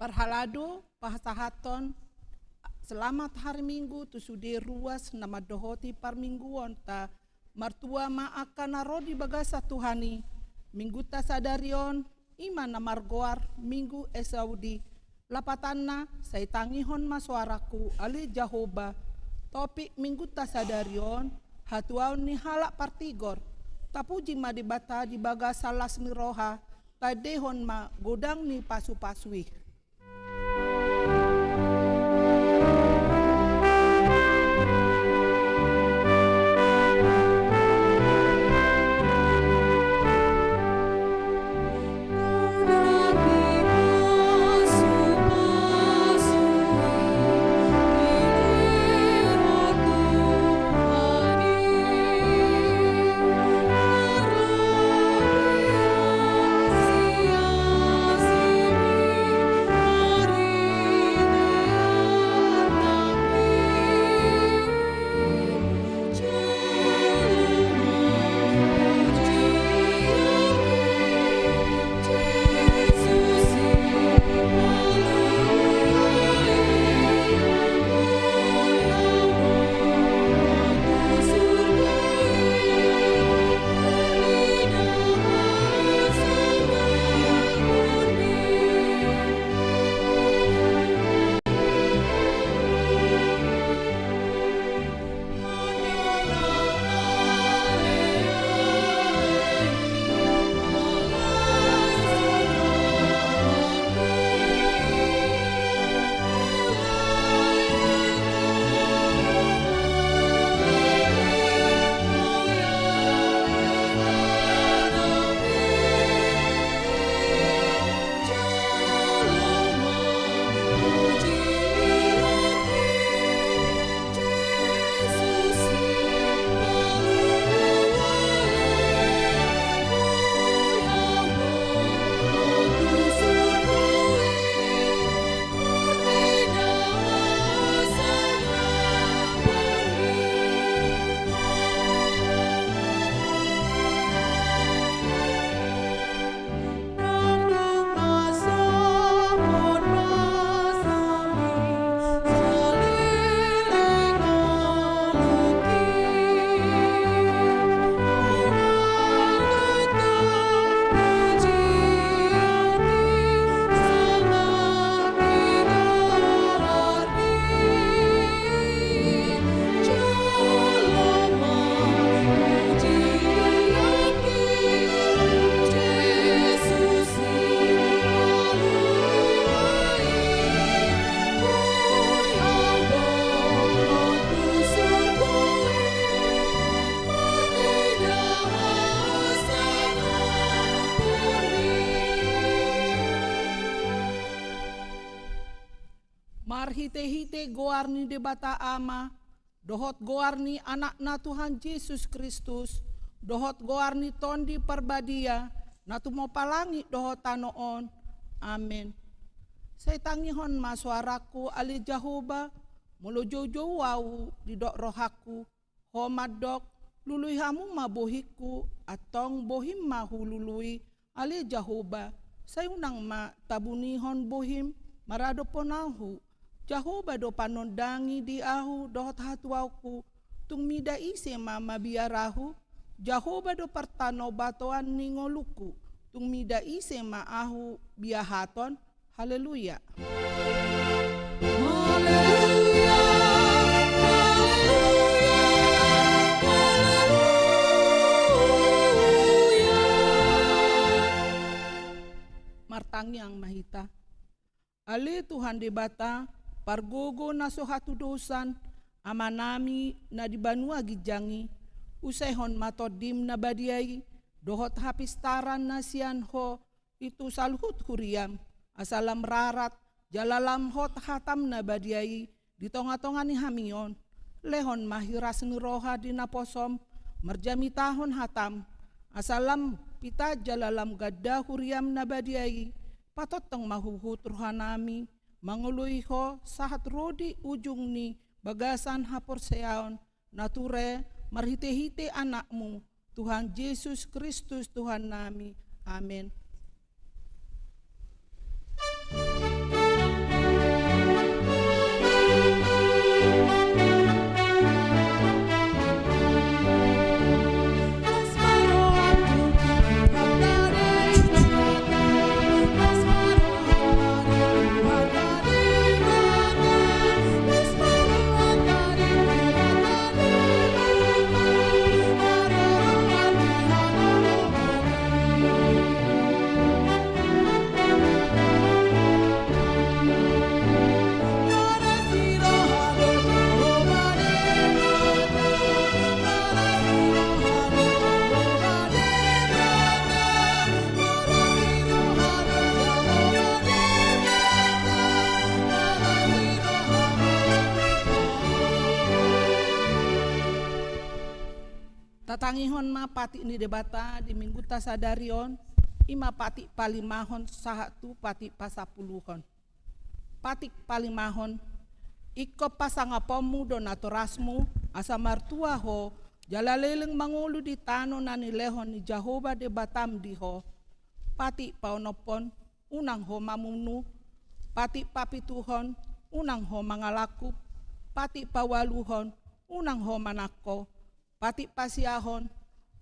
Parhalado, pahasahaton, selamat hari Minggu tu sude ruas nama dohoti par mingguon ta martua ma akan narodi bagasa Tuhani. Minggu ta sadarion iman na margoar minggu esaudi. Lapatanna say tangihon masuaraku ali Jahoba. Topik minggu ta sadarion hatuaw ni halak partigor. Tapuji ma dibata di bagasa las ni roha. Tadehon ma godang ni pasu-pasui. Hite-hite goarni debata ama, dohot goarni anak na Tuhan Yesus Kristus, dohot goarni tondi parbadia, na tumopalangi dohot tanoon. Amin. Say tangihon ma suaraku ali Jahoba, mulo jojo wau di dok rohaku, homadok lului hamu ma bohiku, atong bohim ma hulului ali Jahoba. Say unang ma tabunihon bohim, marado ponahu. Jahoba do panondangi di ahu dohot hatuauku tung mida ise mama biarahu. Jahoba do partano batoan ningoluku tung mida ise ma ahu biahaton. Haleluya. Haleluya. Martangi ang mahita. Ali Tuhan debata pargogo na sohatu dosan amanami na di banua gijangi usehon matodim na badiai dohot hapistaran na sian ho itu salhut huriam asalam rarat jalalam hot hatam na badiai di tonga-tonga ni hamion lehon mahiras ni roha di naposom merjami tahun hatam asalam pita jalalam gadda huriam na badiai patot tong mahuhut rohanami mangului ho sahat rodi ujung ni bagasan hapor seaon nature marhite-hite anakmu Tuhan Yesus Kristus Tuhan nami. Amin. Tatangihon ma pati ni debata di minggu tasadarion, ima pati palimahon sahatu pati pasapuluhon. Pati palimahon, iko pasangapomu donatorasmu asa martua ho, jalaleleng mangulu di tano nani lehon ni Jehovah de Batam di ho. Pati paonopon, unang ho mamunu, pati papituhon, unang ho mangalakup, pati pawaluhon, unang ho manako, pati pasiahon,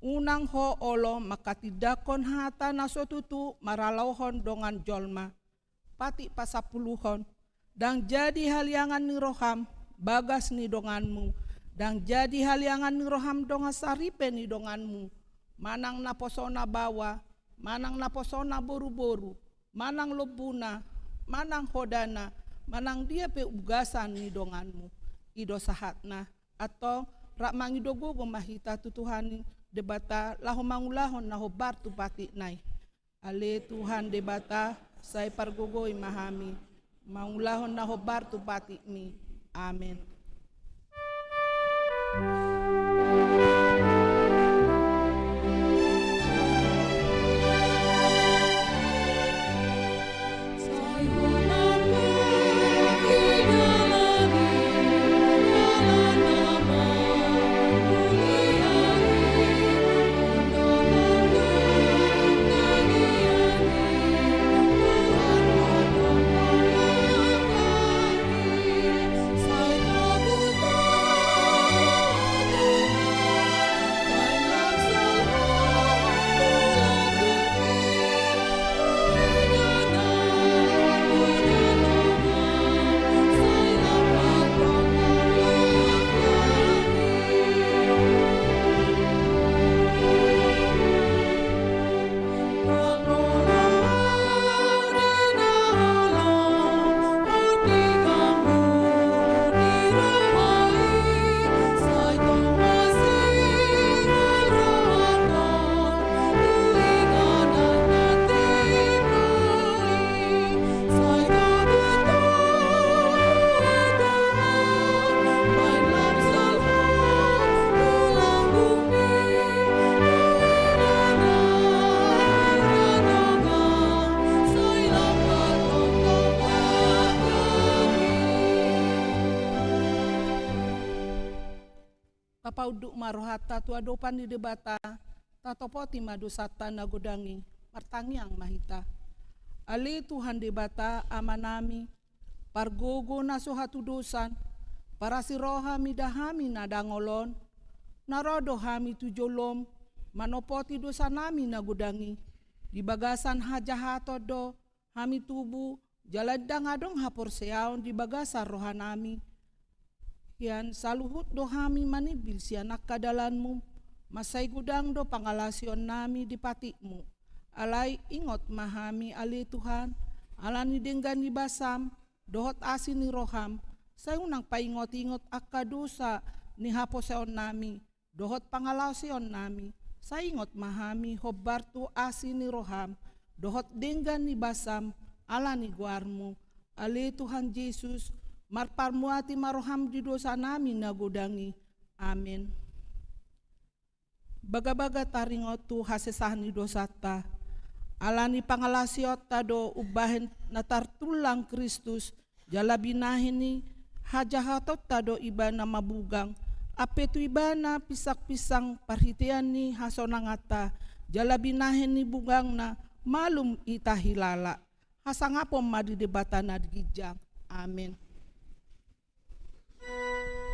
unang ho olo makatidakon hata nasotutu maralauhon dongan jolma, pati pasapuluhon, dang jadi haliangan ni roham, bagas ni donganmu, dang jadi haliangan ni roham donga saripe ni donganmu, manang naposona bawa, manang naposona boru-boru, manang lobuna, manang hodana, manang dia pe ugasan ni donganmu, ido sahatna, atau rak mangidogo mahita tutuhani debata laho mangulahon naho bartu pati nai. Ale Tuhan debata sai pargogoi mahami, mangulahon naho bartu pati mi. Amen. Pauduk marohata tua dopan di debata, tatopoti madu sata nagodangi, martangiang mahita. Ali Tuhan debata amanami, pargogo nasuhatu dosan, para siroha midahami nadangolon, narodo hami tujolom, manopoti dosa nami nagodangi, di bagasan hajahato do, hami tubu, jaladang adong hapor seaon di bagasan rohanami, yan saluhut do hami manibil si anak kadalanmu, masay gudang do pangalasion nami di patikmu. Alay ingot mahami ali Tuhan, alani denggan ni basam, dohot asin ni roham, say unang paingot-ingot akadusa ni haposeon nami, dohot pangalasion nami, say ingot mahami hobartu asin ni roham, dohot denggan ni basam, alani guarmu, ali Tuhan Yesus, marparmuati maroham di dosa nami nagodangi. Amin. Baga-baga taringot tu hasesahni dosata. Alani pangalasiot tado ubahen natartulang Kristus. Jala binahini hajahatot tado ibana mabugang. Apetu ibana pisak-pisang parhitian ni hasonangata. Jala binahini bugang na malum itahilala. Hasangapom madi debata nadgijang. Amin. Tuhan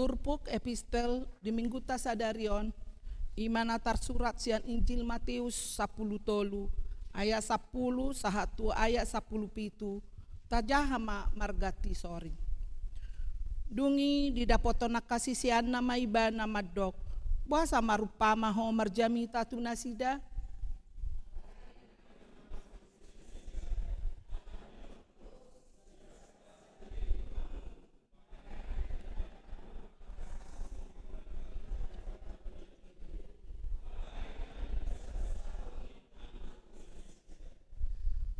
Turpuk epistel di minggu tasadarion iman atar surat sian Injil Matius 10 tolu ayat 10 sahatu ayat 10 pitu tajahama margati sori. Dungi didapotona kasih sian nama iba nama dok buasa marupama ho marjami tatu nasida.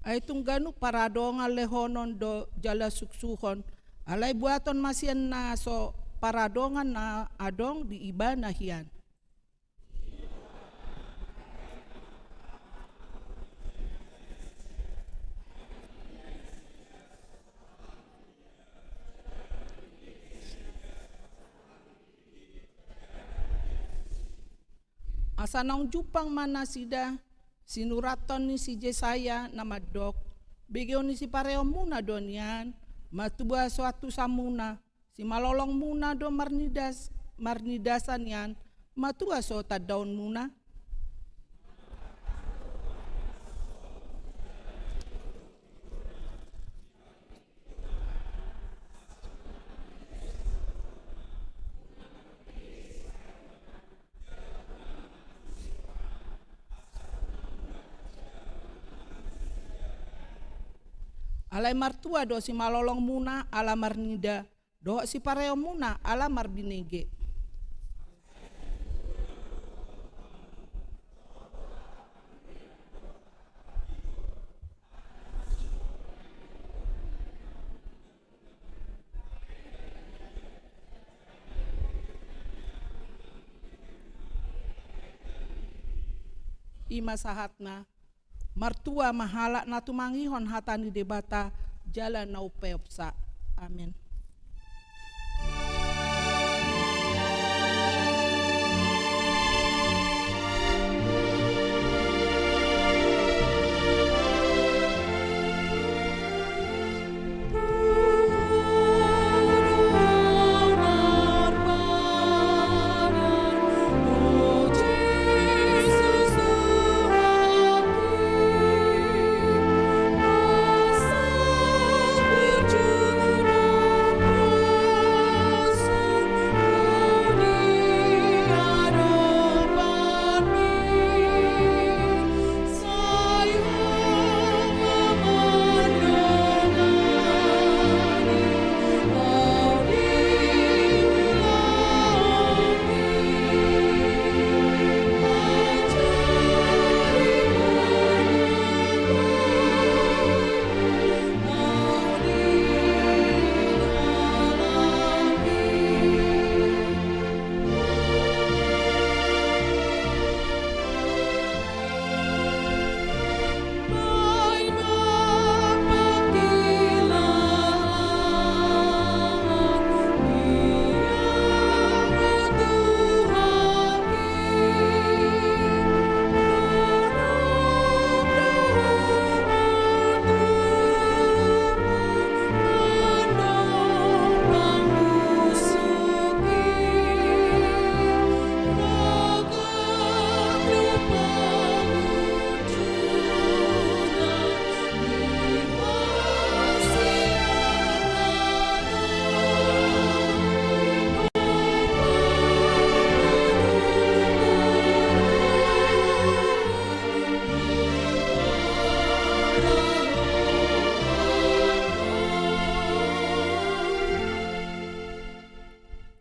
Ay tungganu paradong alehonon do jala suksuhon alay buaton masian na so paradongan na adong di iba na hiyan. Asa nang jupang mana sida sinuraton ni si Jesaya na madok, bigyan ni si pareo muna don yan, matuba suatu samuna, si malolong muna do marnidasan yan, matuba so tadaon muna. Alay martua do si malolong muna ala marnida, do si pareo muna ala marbinege. Ima sahatna martua mahala na tumangihon hatani debata jalan na upeopsa. Amin.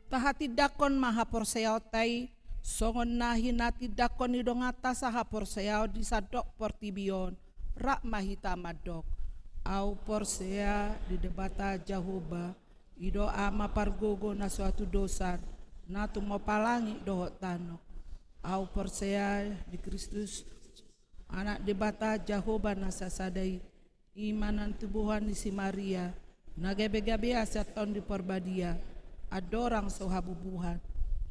Tahati dakon maha porseao tai songon nahi nati dakon idong atas saha porseao di sadok portibion rak mahita madok au porsea di debata Jahoba ido ama pargogo na suatu dosan na tumo palangi dohot tanok au porsea di Kristus anak debata Jahoba na sasadai imanan tubuhan di si Maria nagebe-gebe aseton di porbadia adorang sohabubuhan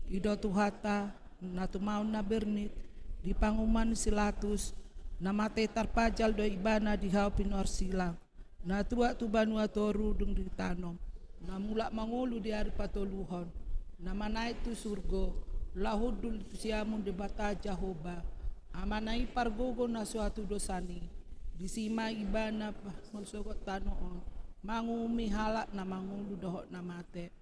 ido tuhata na tumaun na bernit di panguman silatus na mate tarpajal do ibana di hau pinor silang na tua tu banua toru dung di tanom na mulak mangulu di hari patoluhon namanai tu surgo, lahudul siamun debata Jahoba, amanai pargogo na suatu dosani, disima ibana malsogot tanoon, mangumi halak na mangulu dohot na mate,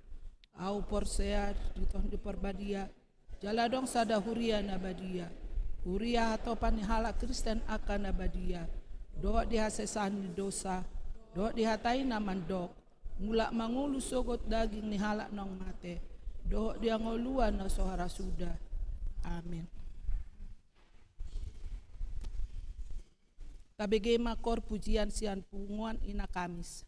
au porsear diton di perbadia, jaladong sada huria na badia, huria atau halak Kristen akan na badia, dohot dihasesani dosa, dohot dihatai na mandok, mulak mangulu sogot daging ni halak nong mate, dohok dia ngoluan na sohara sudah. Amin. Kabege makor pujian sian punguan ina Kamis.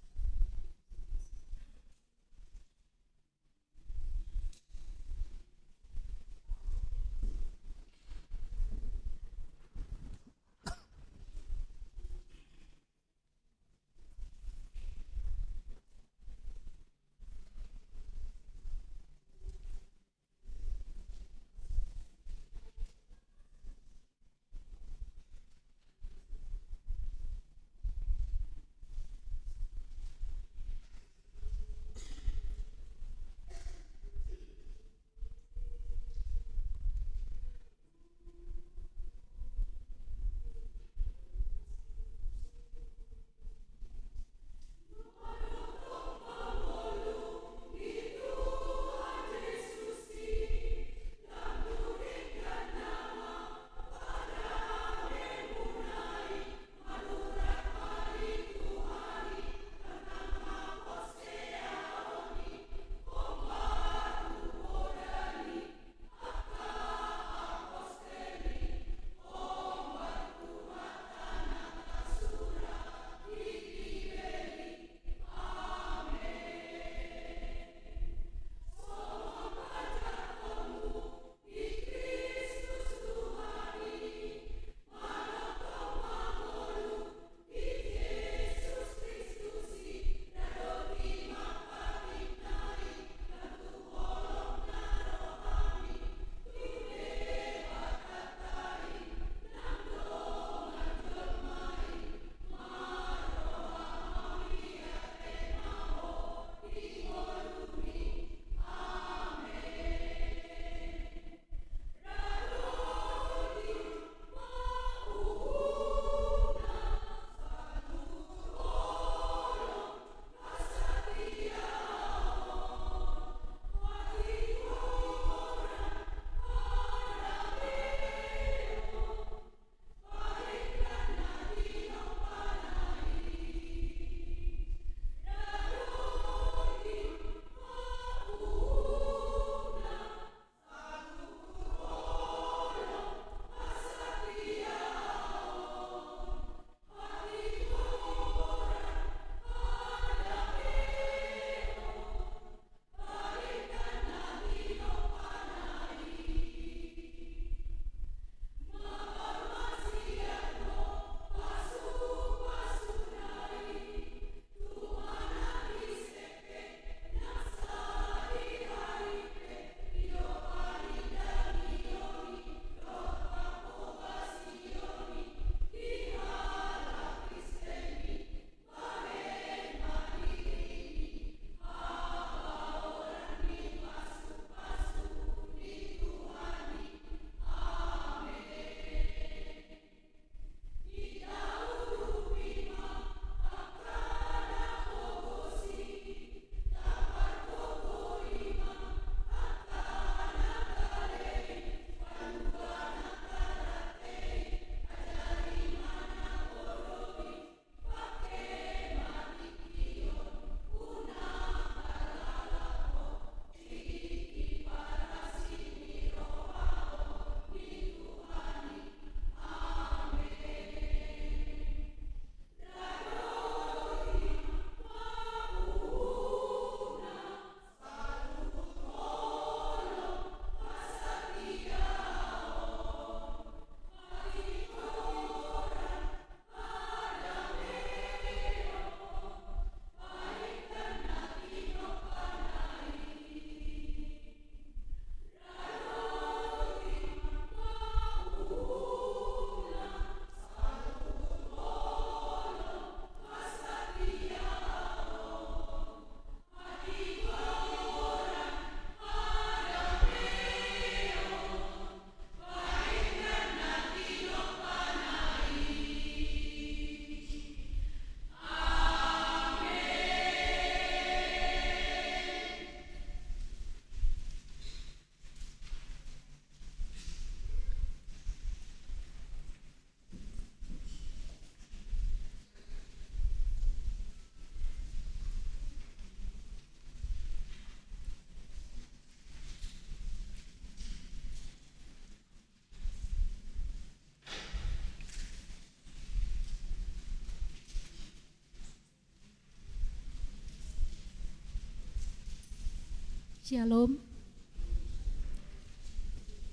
Shalom.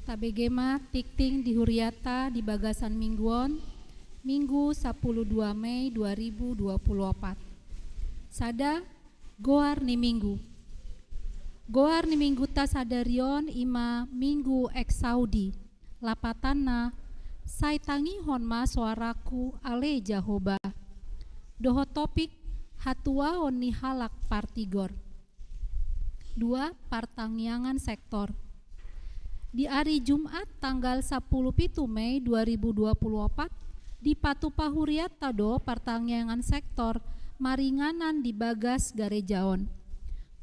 Tabegema tikting di Huriata di Bagasan Mingguon, Minggu 12 Mei 2024. Sada goar ni Minggu. Goar ni Minggu ta sadarion ima Minggu ek Saudi. Lapatana sai tangi honma suaraku ale Jahoba. Doho topik hatua oni halak partigor. 2. Partangyangan sektor. Di hari Jumat tanggal 10 Mei 2024 di Patupa Huriata do partangyangan sektor maringanan di Bagas Garejaon.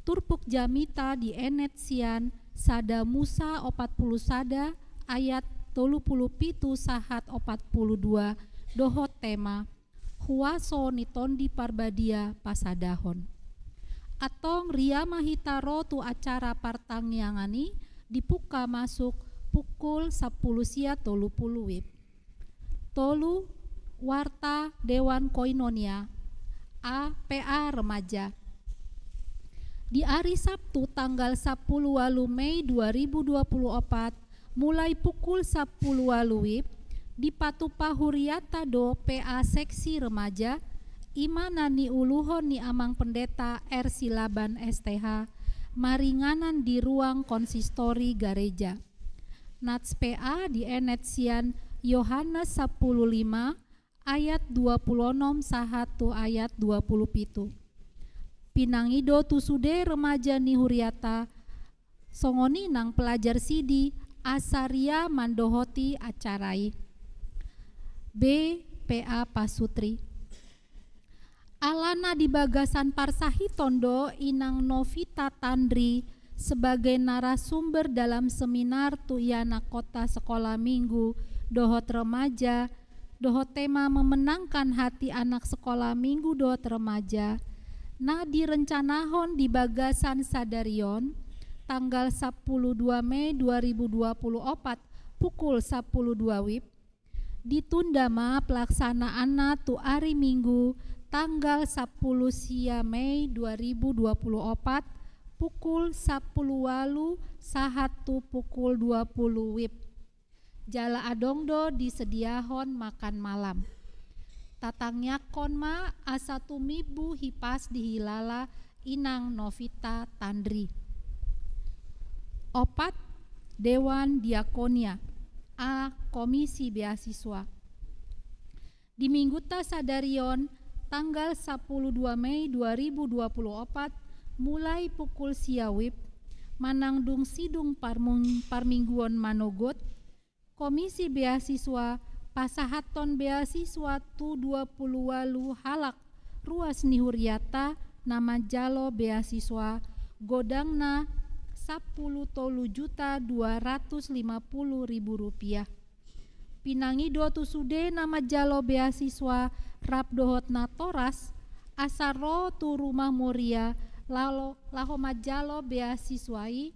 Turpuk jamita di Enet Sian sada Musa 40 sada ayat 37 sahat 42 dohot tema huaso nitondi parbadia pasadahon. Atong ria mahitaro tu acara partangyangani dipuka masuk pukul 10 sia 30 wib. Tolu warta Dewan Koinonia APA Remaja. Di hari Sabtu tanggal 10 Mei 2024 mulai pukul 10 wib di Patupa Huriata do PA Seksi Remaja imana ni uluhon ni amang pendeta R. Silaban STH maringanan di ruang konsistori gereja. Nats PA di Enet Sian Yohanes 15 ayat 26 sahatu ayat 27. Pinangido tusude remaja ni Huriata songoni nang pelajar sidi asaria mandohoti acarai. B. PA Pasutri. Alana di Bagasan Parsahi Tondo inang Novita Tandri sebagai narasumber dalam seminar Tuyana Kota Sekolah Minggu dohot remaja, dohot tema memenangkan hati anak sekolah minggu dohot remaja. Nah direncanahon di Bagasan Sadarion tanggal 12 Mei 2024 pukul 12 wib ditunda ma pelaksanaan tu hari Minggu tanggal 10 sia Mei 2024 pukul 10 walu sahatu pukul 20 wib. Jala adongdo disediahon makan malam. Tatangyakon ma asa tumibu hipas dihilala inang Novita Tandri. 4. Dewan Diakonia A. Komisi Beasiswa. Di Minggu ta sadarion tanggal 12 Mei 2024 mulai pukul siawib manangdung sidung parmingguon manogot Komisi Beasiswa pasahaton beasiswa tu 20 walu halak ruas ni Huriata nama jalo beasiswa godangna 10.250.000 rupiah. Pinangido tusude nama jalo beasiswa rap dohot natoras asaro tu rumah muria laho majalo beasiswai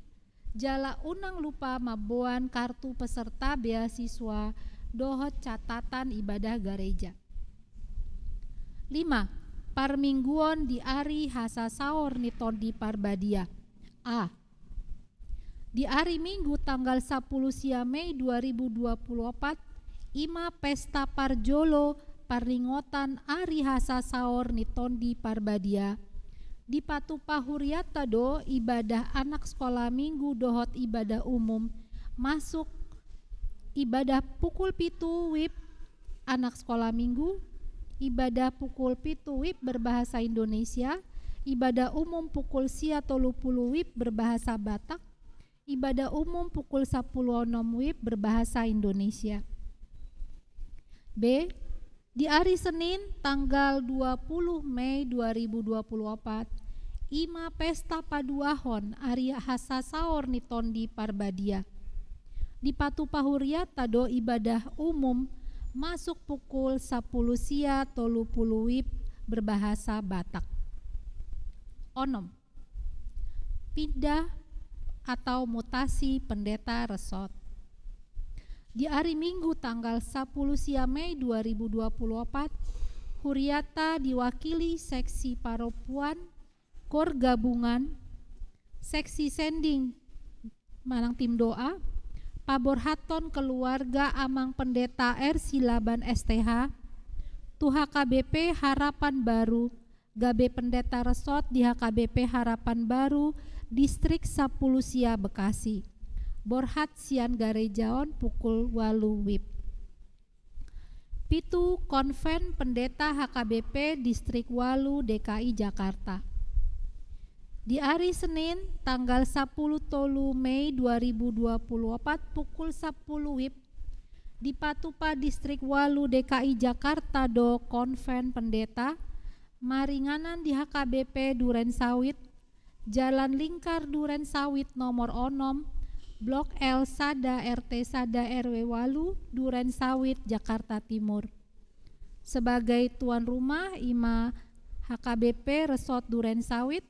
jala unang lupa maboan kartu peserta beasiswa dohot catatan ibadah gereja. 5. Parmingguon di ari hasa saor nitondi parbadia. A. Di hari Minggu tanggal 10 sia Mei 2024 ima pesta parjolo paringotan ari hasa saor nitondi parbadia di Patupa Huriata do ibadah anak sekolah minggu dohot ibadah umum masuk ibadah pukul 7 wib anak sekolah minggu, ibadah pukul 7 wib berbahasa Indonesia, ibadah umum pukul sia 30 wib berbahasa Batak, ibadah umum pukul 10.06 wib berbahasa Indonesia. B. Di hari Senin tanggal 20 Mei 2024 ima pesta paduahon ari hasa saor nitondi parbadia. Di Patupa Huriata do ibadah umum masuk pukul 10 sia 30 wib berbahasa Batak. Onom. Pindah atau mutasi pendeta resort. Di hari Minggu tanggal 10 sia Mei 2024, Huriata diwakili seksi paropuan Kor Gabungan Seksi sending manang tim doa paborhaton keluarga amang pendeta R Silaban STH tu HKBP Harapan Baru Gabe pendeta resort di HKBP Harapan Baru Distrik 10 Sia Bekasi. Borhat sian garejaon pukul 8 WIB. Pitu konven pendeta HKBP Distrik 8 DKI Jakarta. Di hari Senin tanggal 10 tolu Mei 2024 pukul 10 WIB di Patupa Distrik 8 DKI Jakarta do konven pendeta maringanan di HKBP Duren Sawit Jalan Lingkar Duren Sawit nomor 6 Blok L Sada RT Sada RW Walu Duren Sawit Jakarta Timur. Sebagai tuan rumah IMA HKBP Resort Duren Sawit,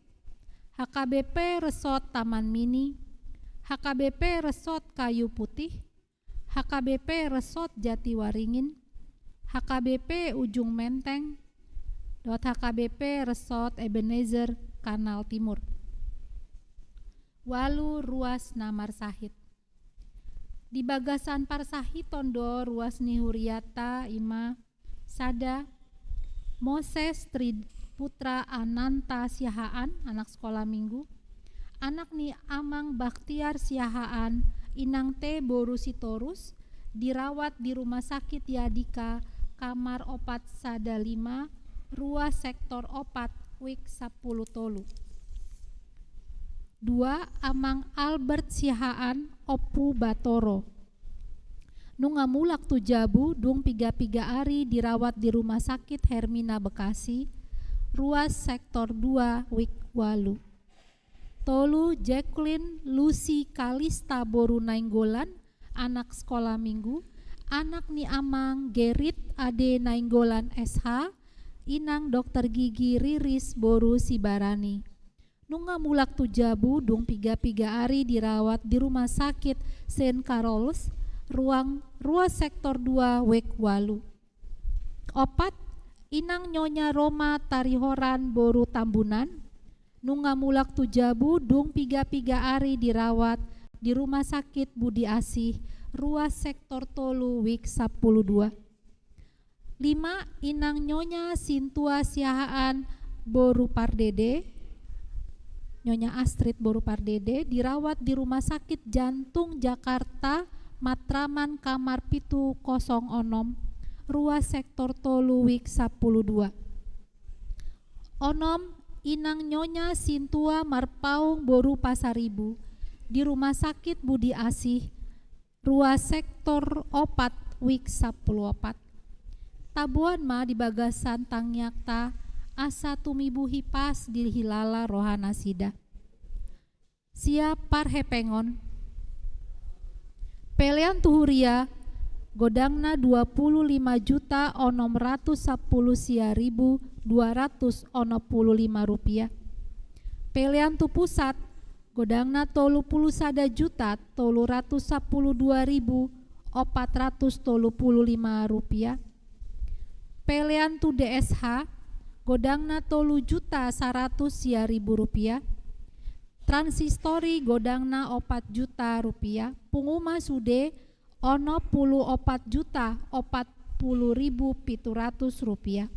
HKBP Resort Taman Mini, HKBP Resort Kayu Putih, HKBP Resort Jatiwaringin, HKBP Ujung Menteng, HKBP Resort Ebenezer Kanal Timur. Walu ruas Namar Sahid. Di Bagasan Parsahi Tondo ruas Nihuriata Ima Sada Moses Putra Ananta Siahaan anak sekolah minggu, anak ni Amang Baktiar Siahaan Inang T Boru Sitorus dirawat di rumah sakit Yadika kamar opat Sada 5 ruas sektor opat Wik 10 Tolu. 2 Amang Albert Siahaan Opu Batoro nungamulak tujabu dung 3 hari dirawat di rumah sakit Hermina Bekasi ruas sektor 2 Wik Walu. Tolu Jacqueline Lucy Kalista Boru Nainggolan anak sekolah minggu, anak ni Amang Gerit Ade Nainggolan SH inang dokter gigi Riris Boru Sibarani. Nungamulak tujabu dung 3 hari dirawat di rumah sakit Saint Carol's ruas sektor 2 Wek Walu. 4 Inang Nyonya Roma Tarihoran Boru Tambunan nungamulak tujabu dung 3 hari dirawat di rumah sakit Budi Asih ruas sektor Tolu Wik 10-2. 5 Inang Nyonya Sintua Siahaan Boru Pardede Nyonya Astrid Boru Pardede dirawat di rumah sakit Jantung Jakarta Matraman kamar pitu 06 ruas sektor Tolu Wik 10-2. 6 Inang Nyonya Sintua Marpaung Boru Pasaribu di rumah sakit Budi Asih ruas sektor opat Wik 10-4. Tabuan ma di Bagasan Tangyakta asa tumibu hipas di Hilala Rohana Sida. Siap parhepengon Pelean Tuhuria godangna 25.610.265 rupiah. Pelean tu pusat godangna 30.312.435 rupiah. Pelean tu DSH godangna 30.100.000 rupiah. Transistori godangna 4 juta rupiah. Punguma sude ono 40.040.700 rupiah.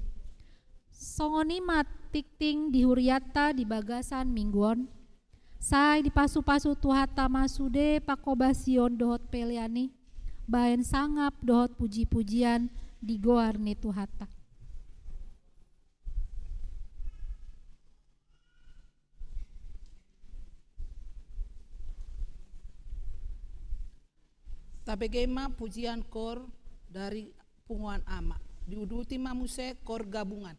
Songonimat tikting di Huriata di Bagasan Mingguon. Sai di pasu-pasu tuhata masude pakobasion dohot peliani. Baen sangap dohot puji-pujian di goarni tuhata. Tabegema pujian kor dari punguan ama. Diuduti mamuse kor gabungan.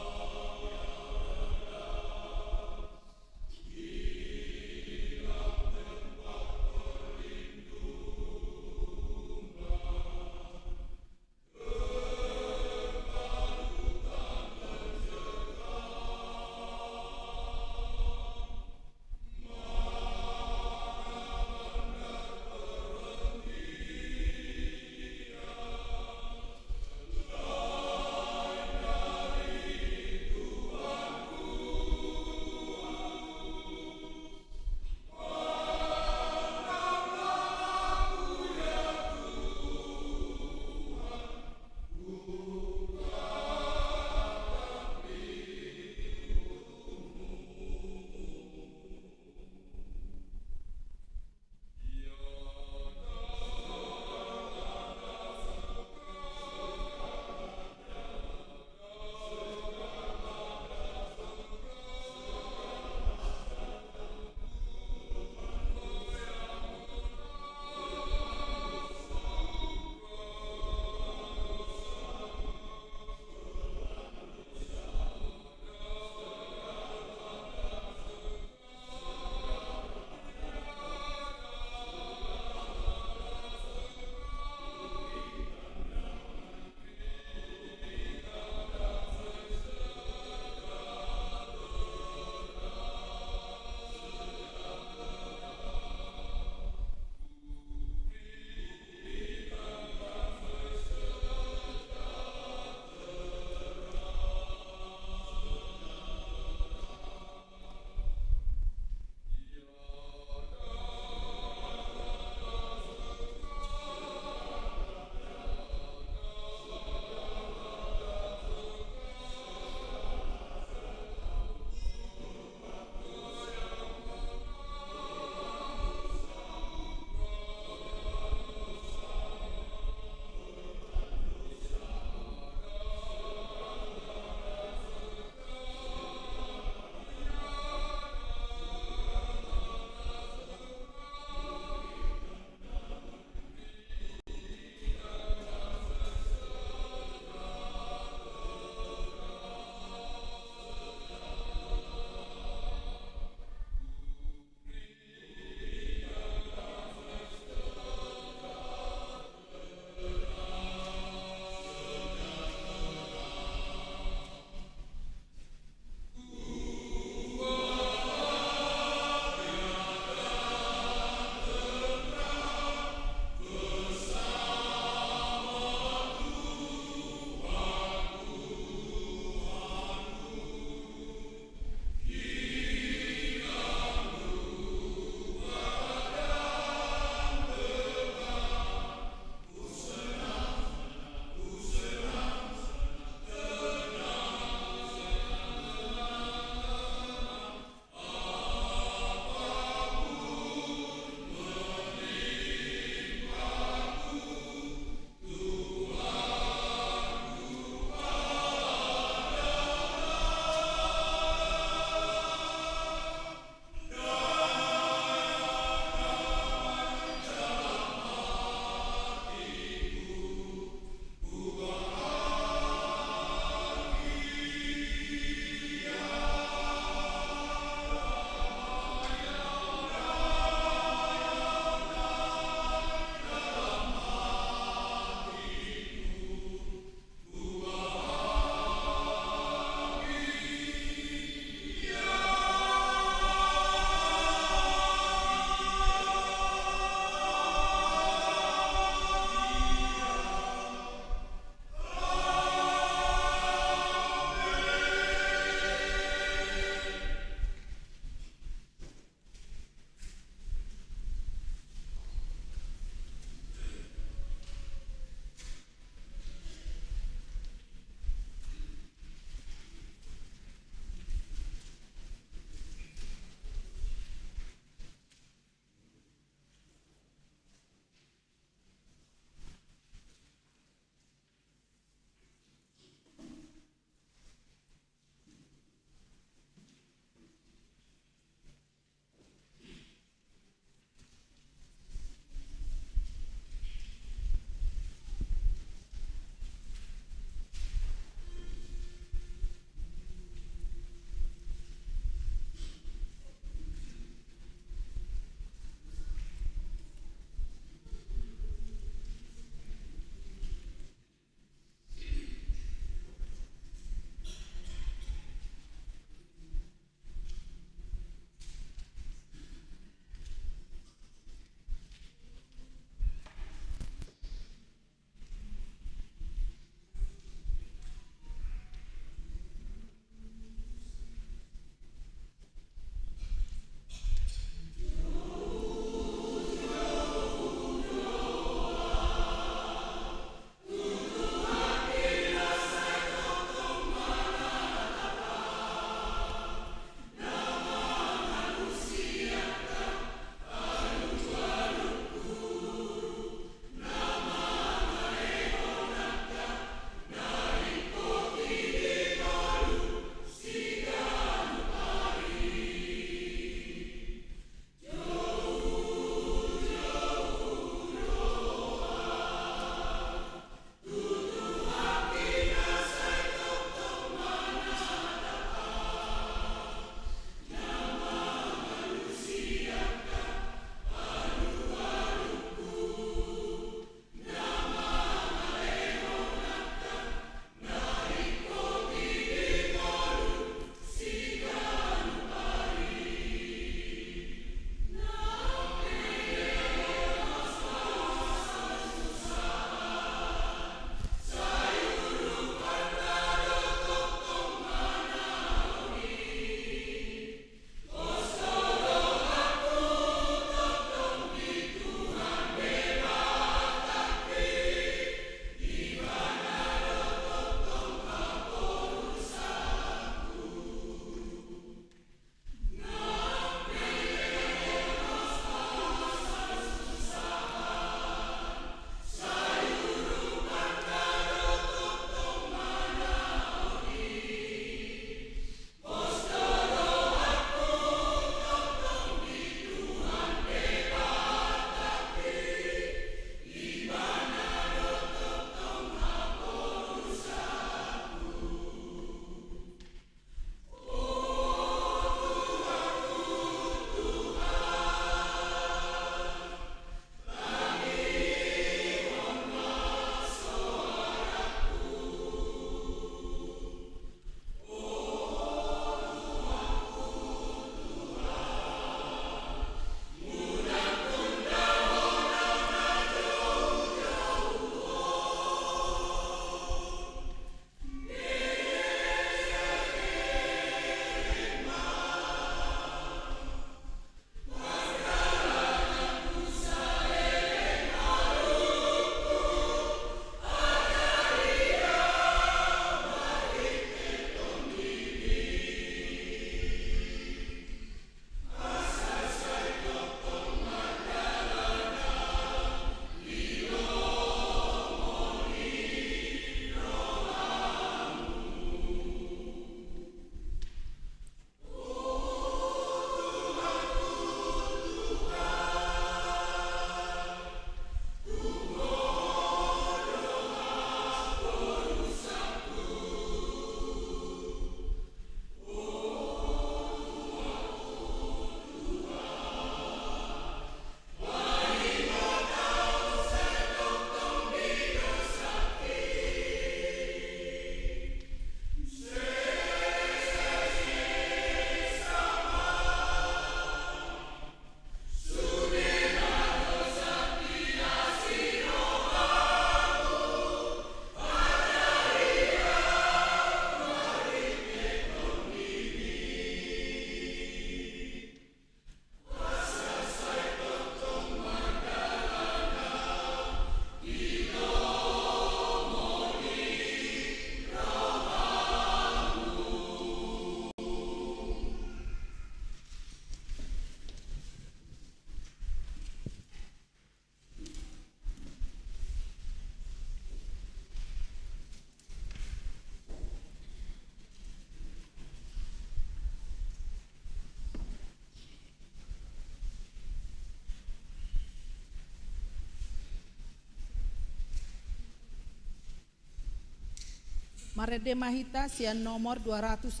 Marede Mahita sian nomor 215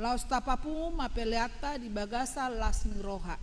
Laos Tapapu Mapeleata di Bagasa Las Niroha.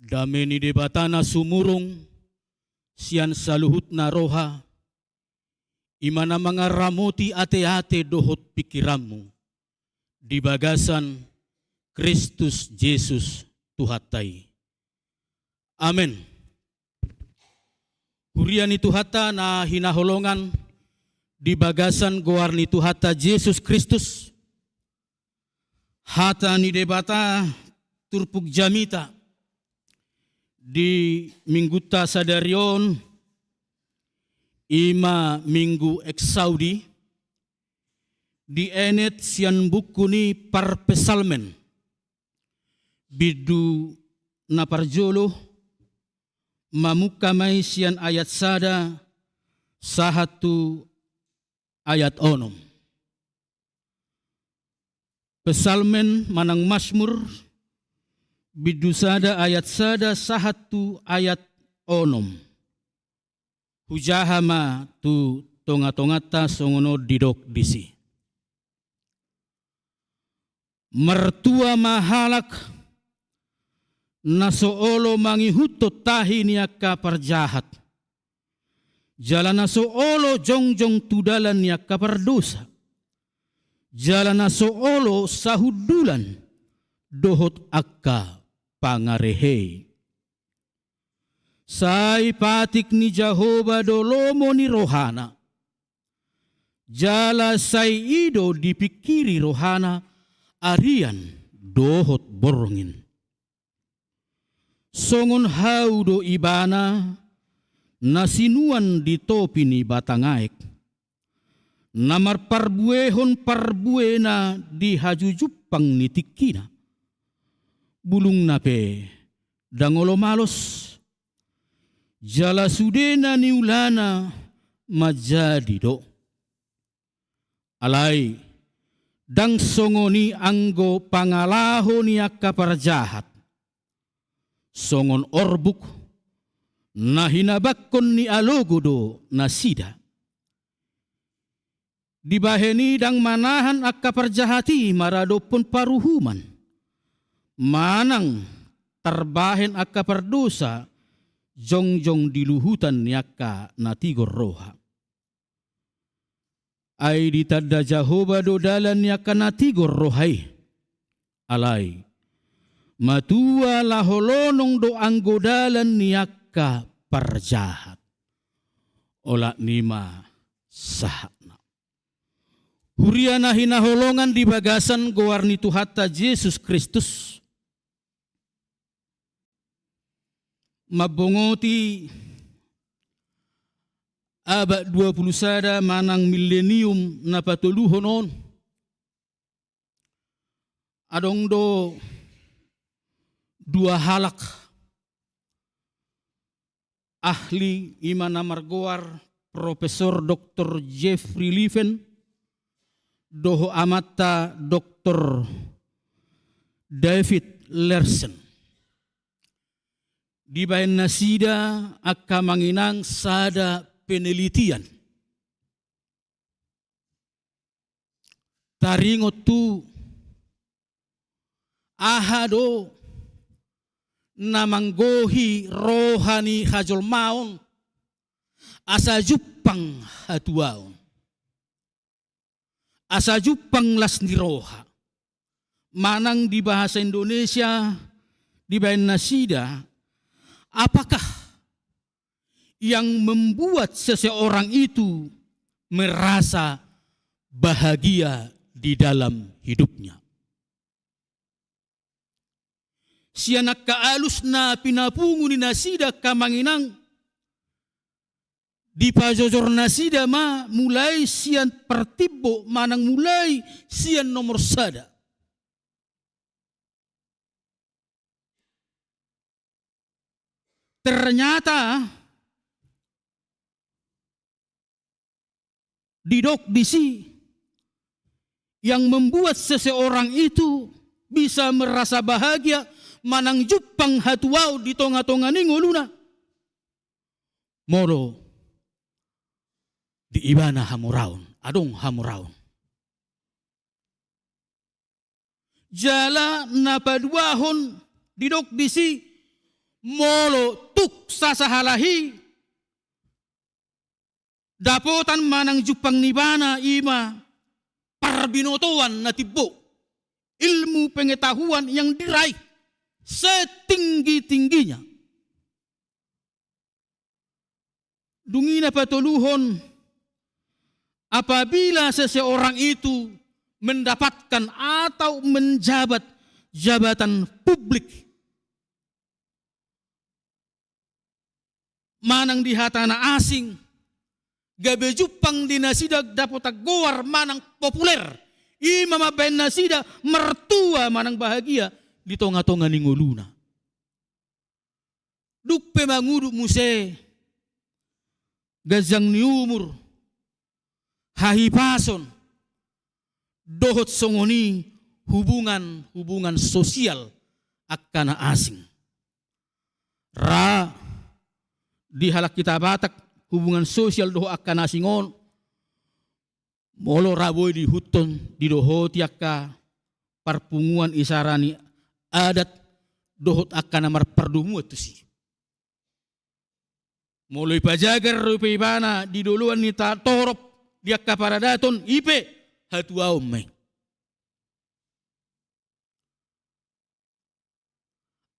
Dameni debatana sumurung, sian saluhutna roha, imana mangaramuti ate-ate dohot pikiranmu, di bagasan Kristus Yesus Tuhatai. Amin. Huriani Tuhata na hinaholongan di bagasan goarni Tuhata Yesus Kristus. Hata ni debata turpuk jamita di mingguta sadarion ima minggu eksaudi di enet sian buku ni parpesalmen bidu na parjolo mamukamay sian ayat sada sahatu ayat onom. Pesalmen manang Mazmur bidusada ayat sada sahatu ayat onom. Hujahama tu tonga-tongata songono didok disi. Mertua mahalak nasoolo mangihutot tahi niaka parjahat. Jalana soolo jongjong tudalan ya kapardosa. Jalana soolo sahudulan dohot akka pangarehe. Sai patik ni Jehovah dolomo ni rohana. Jala sai ido dipikiri rohana arian dohot borongin. Songon haudo ibana nasinuan di topi ni batangaek. Namar parbuehon parbuena di hajujupang ni tikina. Bulung nape dangolo malos. Jala sudena ni ulana majadi do. Alai dang songoni anggo pangalaho ni akka parajahat. Songon orbuk na hinabakon ni alogodo na sida. Dibaheni dang manahan akka parjahati maradopon paruhuman. Manang tarbahen akka pardosa jongjong diluhutan ni akka natigor roha. Ay ditadda Jehovah do dalan ni akka natigor rohai. Alai matua laholonong do anggodalan niyaka parjahat. Ola nima sahana. Huriana hinaholongan di bagasan goarni Tuhata Yesus Kristus. Mabongoti abad 20 sada manang milenium na patuluhon on. Adong do dua halak ahli imana margoar Profesor Dr. Jeffrey Lieven doho amata Dr. David Lersen di bayan nasida akka manginang sada penelitian taringot tu ahado namanggohi rohani hajol maon asa jupang hatuaon asa jupang las ni roha manang di bahasa Indonesia di bayan nasida apakah yang membuat seseorang itu merasa bahagia di dalam hidupnya. Sianak kaalus na pinapungu ni nasida kamanginang di pajojor nasida ma mulai sian pertibo manang mulai sian nomor sada. Ternyata didok disi yang membuat seseorang itu bisa merasa bahagia manang jupang hatuau di tonga-tonga ni nguluna. Moro di ibana hamuraun, adong hamuraun. Jala napaduahon didok disi molo tuk sasahalahi dapotan manang jupang nibana ima parbinotoan na tibbo ilmu pengetahuan yang diraih setinggi-tingginya. Dungina patuluhon apabila seseorang itu mendapatkan atau menjabat jabatan publik manang di hatana asing gabe jupang dinasidag dapotag goar manang populer ima mabayan nasida mertua manang bahagia di tonga-tonga ni nguluna. Dukpe manguduk muse gazang ni umur hahipason dohot songoni hubungan sosial akkana asing. Ra di halak kita batak hubungan sosial doho akkana asingon molo raboy di huton di dohoti akka parpunguan isarani adat dohot akkana marpardumu itu sih. Mulai pajagar rupi bana di duluan ni ta torop dia kaparadaton ipe hatuau mai.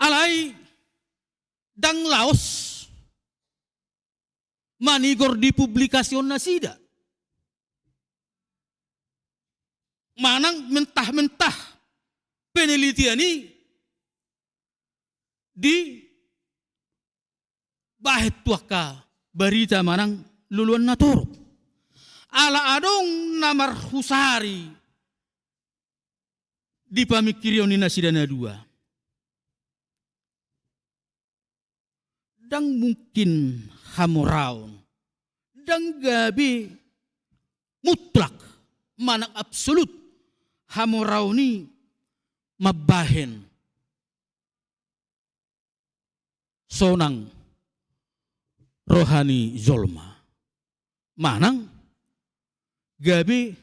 Alai dang laos manigor di publikasyon na sida. Manang mentah-mentah penelitian ini di bahet tuaka berita manang luluan natoro. Ala adong namar husari di pamikirion ni nasidana dua. Dang mungkin hamuraun. Dang gabi mutlak manang absolut hamuraun ni mabahen. Sonang rohani zolma. Manang gabi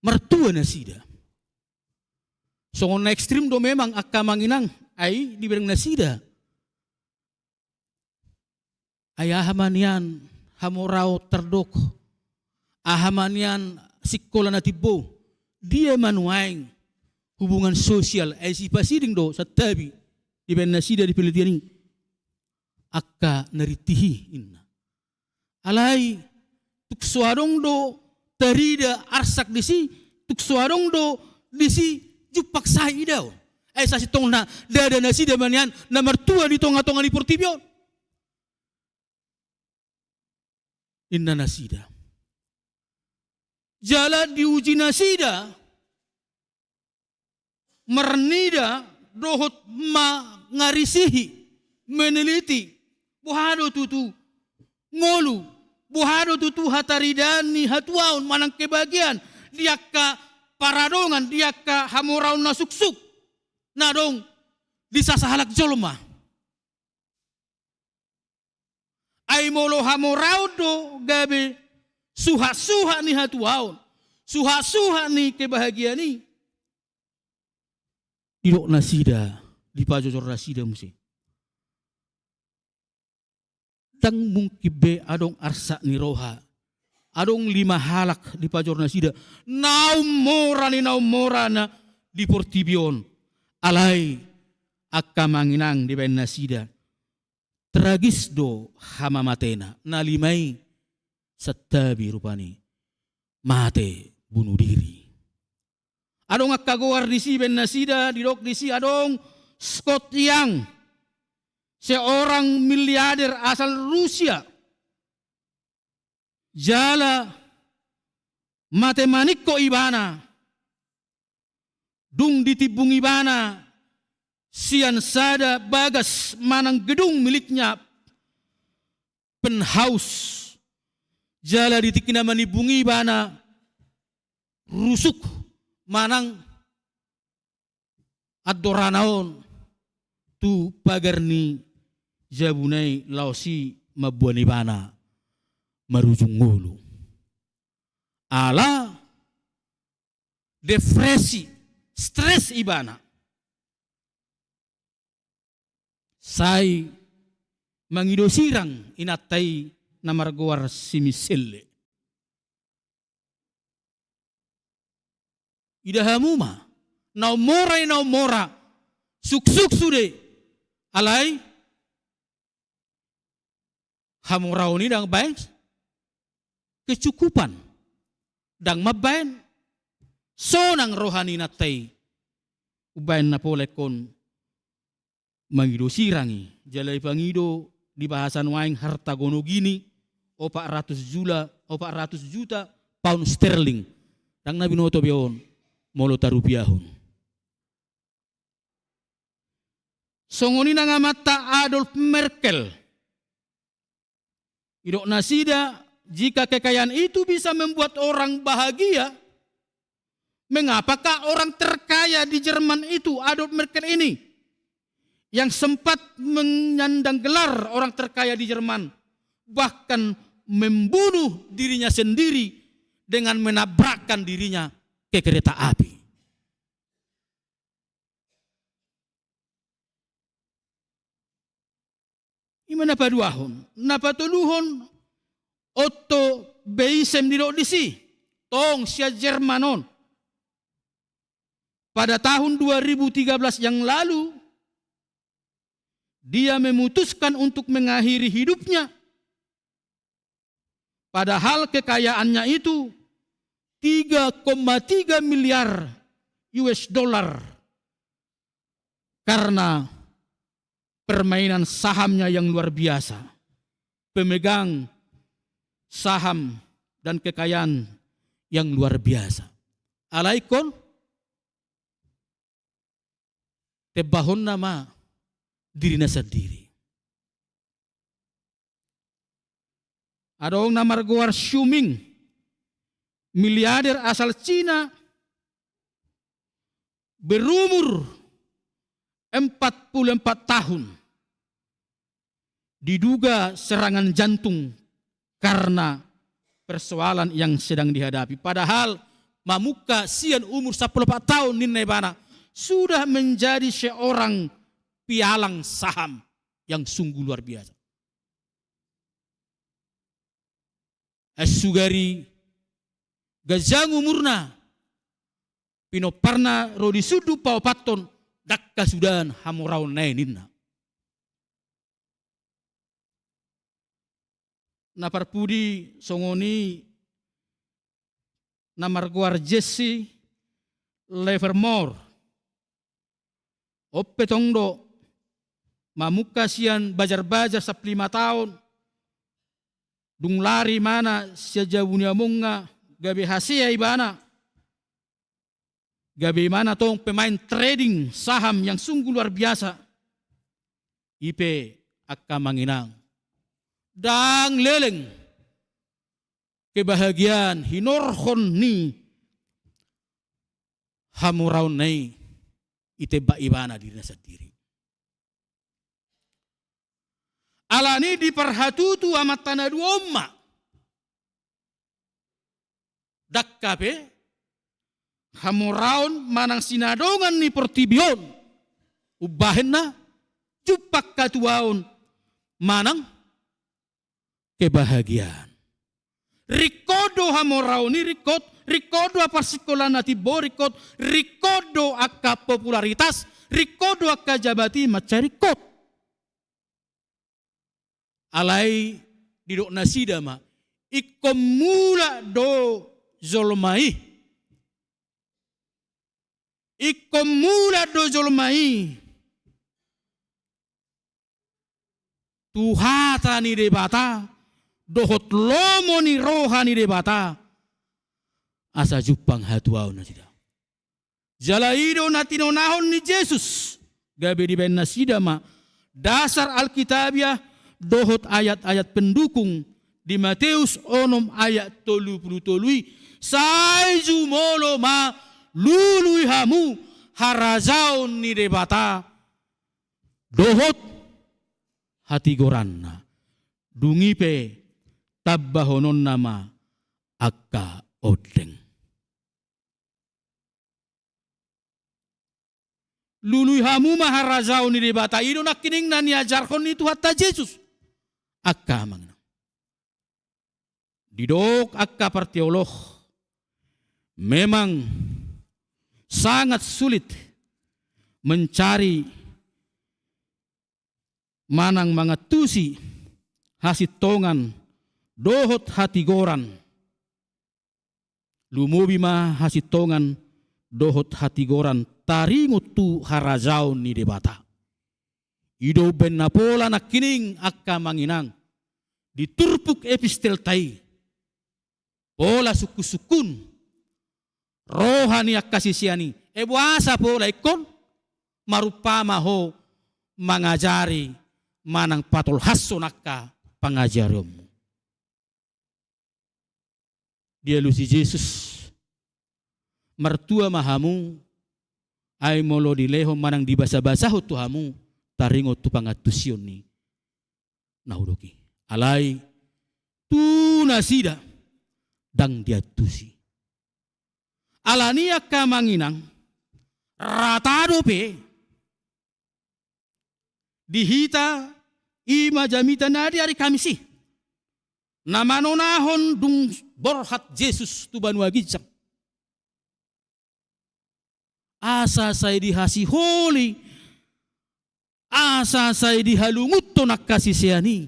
mertua nasida. Songon ekstrim do memang akka manginang ay di bereng nasida. Ayahamanian hamorao terdok. Ahamanian sikola natibo. Dia manuaing hubungan sosial ay si pasiding do sa tabi. Di bereng nasida di penelitian ini. Akka naritihi inna. Alai tuksuarong do tarida arsak disi tuksuarong do disi jupak sai daw. Ay sa sitong na dada nasida manian na mertua di tonga-tonga ni portibyon. Inna nasida. Jala diuji nasida mernida dohot ngarisihi meneliti buhado tutu ngolu buhado tutu hataridani hatuaun manang kebagian dia ka paradongan dia ka hamuraun na suksuk na dong disasahalak jolma ay molo hamurau do gabe suha-suha ni hatuaun suha-suha ni kebahagiaan ni idok nasida di pajojor nasida musi tang mungkibe adong arsa ni roha adong 5 halak di pajor nasida naumora na di portibion alai akka manginang di ben nasida tragis do hama matena nalimai satabi rupani mate bunuh diri adong akka goar di si ben nasida di dok di si adong Scott Young seorang miliarder asal Rusia jala matemanik ko ibana dung ditibung ibana sian sada bagas manang gedung miliknya penthouse jala ditikina manibungi ibana rusuk manang adoranaon tu pagarni jabunai lausi mabuani bana marujung ngulu ala depresi stres ibana sai mangido sirang inatai namargoar simiselle idahamuma naumora suksuk sude alai hamurau ni dang baik kecukupan dang mabain sonang rohani natai ubain na polekon mangido sirangi jalai pangido di bahasan waing harta gono gini 400 juta pound sterling dang nabi noto bion molo tarupiahon songoni nangamata Adolf Merkel idok nasida jika kekayaan itu bisa membuat orang bahagia, mengapakah orang terkaya di Jerman itu Adolf Merkel ini yang sempat menyandang gelar orang terkaya di Jerman bahkan membunuh dirinya sendiri dengan menabrakkan dirinya ke kereta api. Ima napaduahon, napatuluhon, Otto Beisem disi, tong siya Jermanon. Pada tahun 2013 yang lalu, dia memutuskan untuk mengakhiri hidupnya. Padahal kekayaannya itu 3,3 miliar US dollar. Karena permainan sahamnya yang luar biasa. Pemegang saham dan kekayaan yang luar biasa. Alaikon, tebahon nama dirinya sendiri. Ada orang namar Guar Shuming, miliarder asal Cina, berumur 44 tahun. Diduga serangan jantung karena persoalan yang sedang dihadapi. Padahal mamuka sian umur 14 tahun ninai bana sudah menjadi seorang pialang saham yang sungguh luar biasa. Sugari gajang umurna pinoparna rodi sudu pau paton dakka sudan hamurau nainina. Naparpudi songoni namarguar Jesse Livermore oppe tongdo mamuka sian bajar-bajar 15 tahun dung lari mana sia jabunya munga gabe hasia ibana gabe mana tong pemain trading saham yang sungguh luar biasa IP akka manginang dang leleng kebahagiaan hinorhon ni hamuraun nai iteba ibana dirinya sendiri. Alani diperhatutu amat tanah dua omma. Dakkape hamuraun manang sinadongan ni pertibion. Ubahenna cupak katuaun manang kebahagiaan. Rikodo hamuraun ni rikodo apa sekolah nati bo rikodo akka popularitas, rikodo akka jabati macarikot. Alai didok nasida ma ikom mula do zolmai tuhata ni debata dohot lomo ni roha ni debata asa jupang hatuau nasida jalaido natino nahon ni Yesus gabe di ben nasida ma dasar Alkitabiah dohot ayat-ayat pendukung di Matius 6 ayat 30 saiju molo ma lului hamu harazaun ni debata dohot hati goranna dungipe tabbahonon nama akka odeng lului hamu ma harazaun ni debata ino nakining na niajarkon itu hatta Yesus akka mangna. Didok akka partiolog memang sangat sulit mencari manang mangatusi hasitongan dohot hati goran lumubi ma hasitongan dohot hati goran taringot tu harazaun ni debata. Ido ben napola nakining akka manginang diturpuk epistel tai pola suku-sukun rohani akka sisiani buasa pola ikon marupama ho mangajari manang patol hasso nakka pangajarom dia lusi Yesus mertua mahamu ay molo dileho manang dibasa-basa ho tuhamu taringot tu pangatusyon ni nahudoki alai tu nasida dang dia tusi alania kamanginang ratado pe dihita ima jamita nadi hari Kamisi. Nama nonahon dung borhat Yesus tu banua gijak. Asa saya dihasi holi. Asa saya dihalungut tonak kasih seani.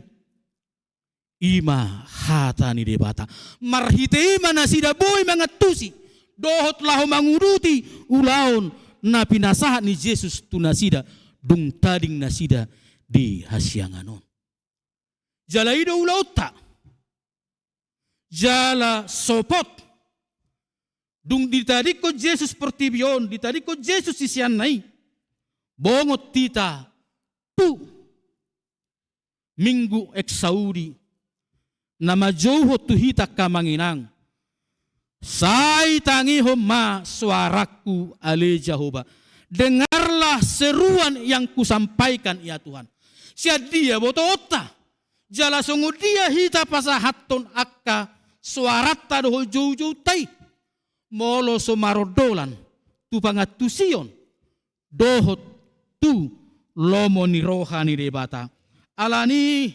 Ima hatani debata. Marhite ima nasida boy mangatusi. Dohot laho manguruti ulaon na pinasahat ni Yesus tu nasida. Dung tading nasida di hasianganon. Jala ido ulaota. Jala sopot. Dung ditarik ko Yesus pertibion. Ditarik ko Yesus sisian nai. Bongot tita. Tu. Minggu eksaudi. Nama jauh tu hita kamanginang. Sai tangi homa suaraku ale Jehovah. Dengarlah seruan yang kusampaikan ya Tuhan. Sia dia boto otta. Jala songo dia hita pasahaton akka suarata doho jauh-jauh tai. Molo somarodolan tu pangatusion. Dohot tu lomo ni rohani debata. Alani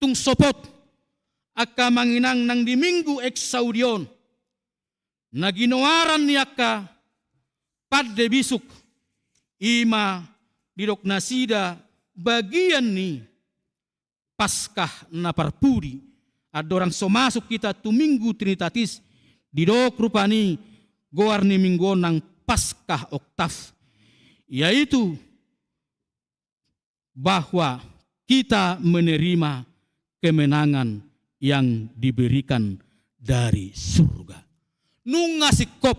tung sopot akka manginang nang di minggu eksaudion. Naginoaran ni akka padde bisuk ima didok nasida bagian ni Paskah na parpuri. Ada orang so masuk kita tu minggu Trinitatis didok rupani goar ni minggu nang Paskah oktav. Yaitu bahwa kita menerima kemenangan yang diberikan dari surga. Nunga sikop,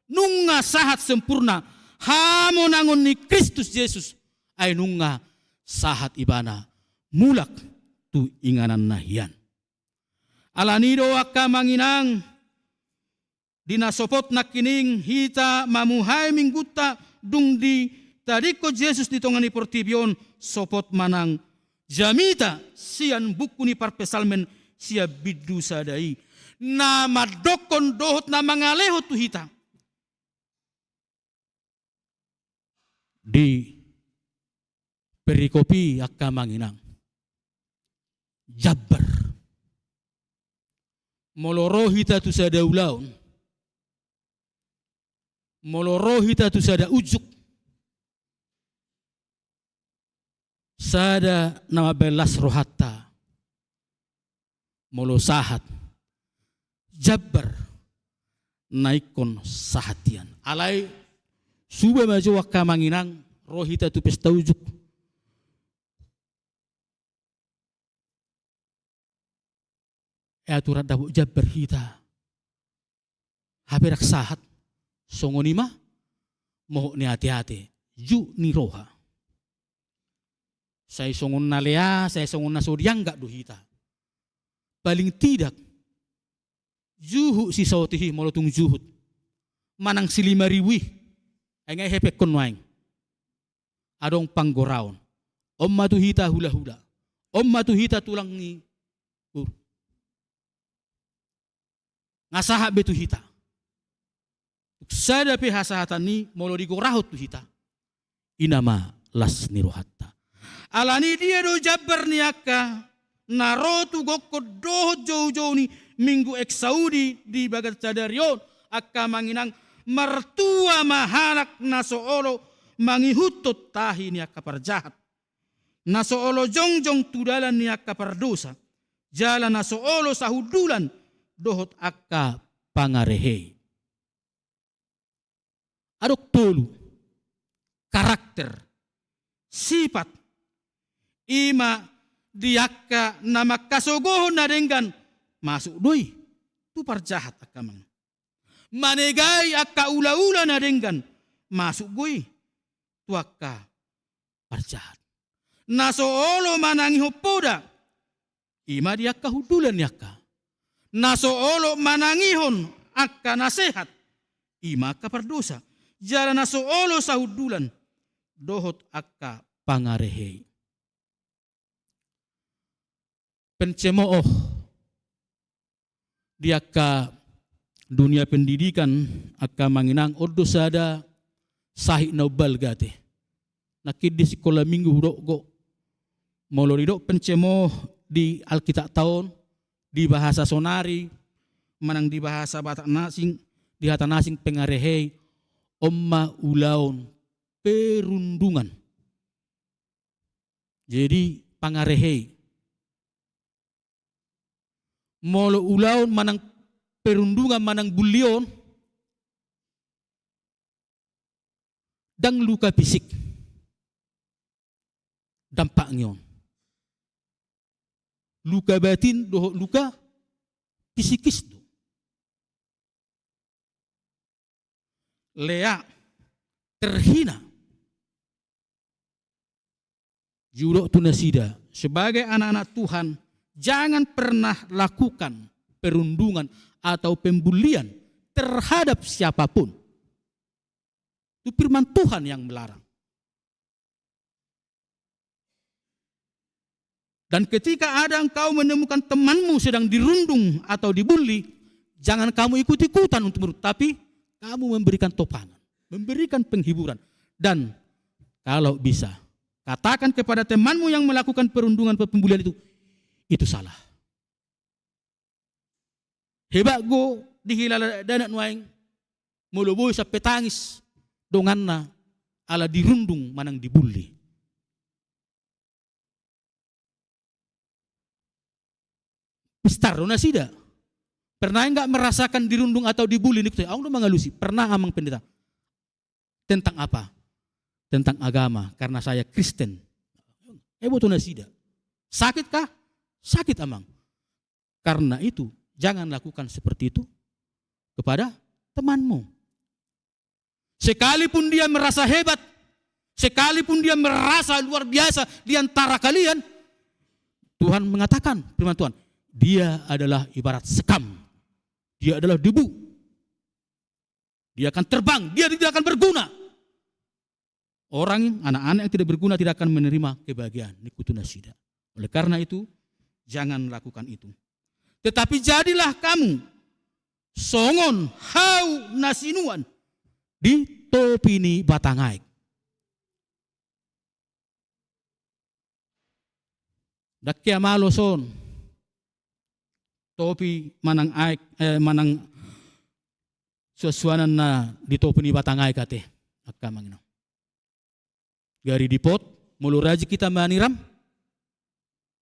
nunga sahat sempurna, hamonangon ni Kristus Yesus, ay nunga sahat ibana, mulak tu inganan nahian. Alanido akka manginang, dinasopot na kining hita mamuhay mingguta, dung di tadi ko Yesus ditongani portibion, sopot manang jamita sian buku ni parpesalmen sia bidu sadai. Nama dokon dohot na mangaleho tu hita. Di perikopi akka manginang. Jabbar. Moloro hita tu sada ulaun. Moloro hita tu sada ujuk. Sada nama belas rohatta. Molo sahat. Jabbar naikon sahatian. Alai suba maju wakka manginang rohita tu pesta ujuk. Aturan dabu jabbar hita. Haberak sahat. Songonima moho ni hati-hati. Ju ni roha. Saya songon na lea, saya songon na sodiang gak duhita. Paling tidak juhu si sautihi molotung juhut. Manang si 5,000. Ay hepek konwaing. Adong panggoraon. Omma tuhita hula-hula. Omma tuhita tulang ni ngasaha betu hita. Sada pe hasahatan ni molo digorahot tuhita. Inama las nirohatta. Alani dia do jabbar ni akka narotu gokko dohot jauh-jauh ni minggu eksaudi di bagat cadarion akka manginang mertua mahanak nasoolo mangihutut tahi ni akka parjahat. Nasoolo jongjong tudalan ni akka pardosa. Jalan nasoolo sahudulan dohot akka pangarehe. Adok tolu karakter sifat ima diakka nama kasogohon na denggan masuk doi tu parjahat akamang. Manegai akka ula-ula na denggan masuk goi tu akka parjahat. Nasoolo manangi hopoda ima diakka hudulan yakka. Nasoolo manangihon akka nasehat ima akka pardosa. Jala nasoolo sahudulan dohot akka pangarehe. Pencemooh di akka dunia pendidikan akka manginang ordo sada sahik na ubal gate. Nakid di sekolah minggu hurok go Molorido pencemoh di Alkitab tahun di bahasa Sonari manang di bahasa Batak Nasing di hata Nasing pengarehei omma ulaun perundungan. Jadi pangarehei molo ulaun manang perundungan manang bulion dan luka fisik dampaknya. Luka batin doh luka psikis do. Lea terhina. Juro tunasida sebagai anak-anak Tuhan jangan pernah lakukan perundungan atau pembulian terhadap siapapun. Itu firman Tuhan yang melarang. Dan ketika ada engkau menemukan temanmu sedang dirundung atau dibully, jangan kamu ikut-ikutan untuk menurut, tapi kamu memberikan topangan, memberikan penghiburan. Dan kalau bisa, katakan kepada temanmu yang melakukan perundungan atau pembulian itu salah. Hebat go dihilala danak nuaing, muluboy sa petangis, donganna ala dirundung manang dibully. Mistar, na sida. Pernah enggak merasakan dirundung atau dibully? Aku udah mengalusi. Pernah amang pendeta. Tentang apa? Tentang agama. Karena saya Kristen. Betul na sida. Sakit kah? Sakit amang. Karena itu, jangan lakukan seperti itu kepada temanmu. Sekalipun dia merasa hebat, sekalipun dia merasa luar biasa di antara kalian, Tuhan mengatakan, firman Tuhan, dia adalah ibarat sekam. Dia adalah debu. Dia akan terbang. Dia tidak akan berguna. Orang, anak-anak yang tidak berguna tidak akan menerima kebahagiaan. Nikutu nasida. Oleh karena itu, jangan lakukan itu. Tetapi jadilah kamu songon hau nasinuan di topini batangaik. Dakya maloson. Topi manang aik manang suasuanan na di topi ni batangay kate akamang ino. Gari dipot muluraji kita maniram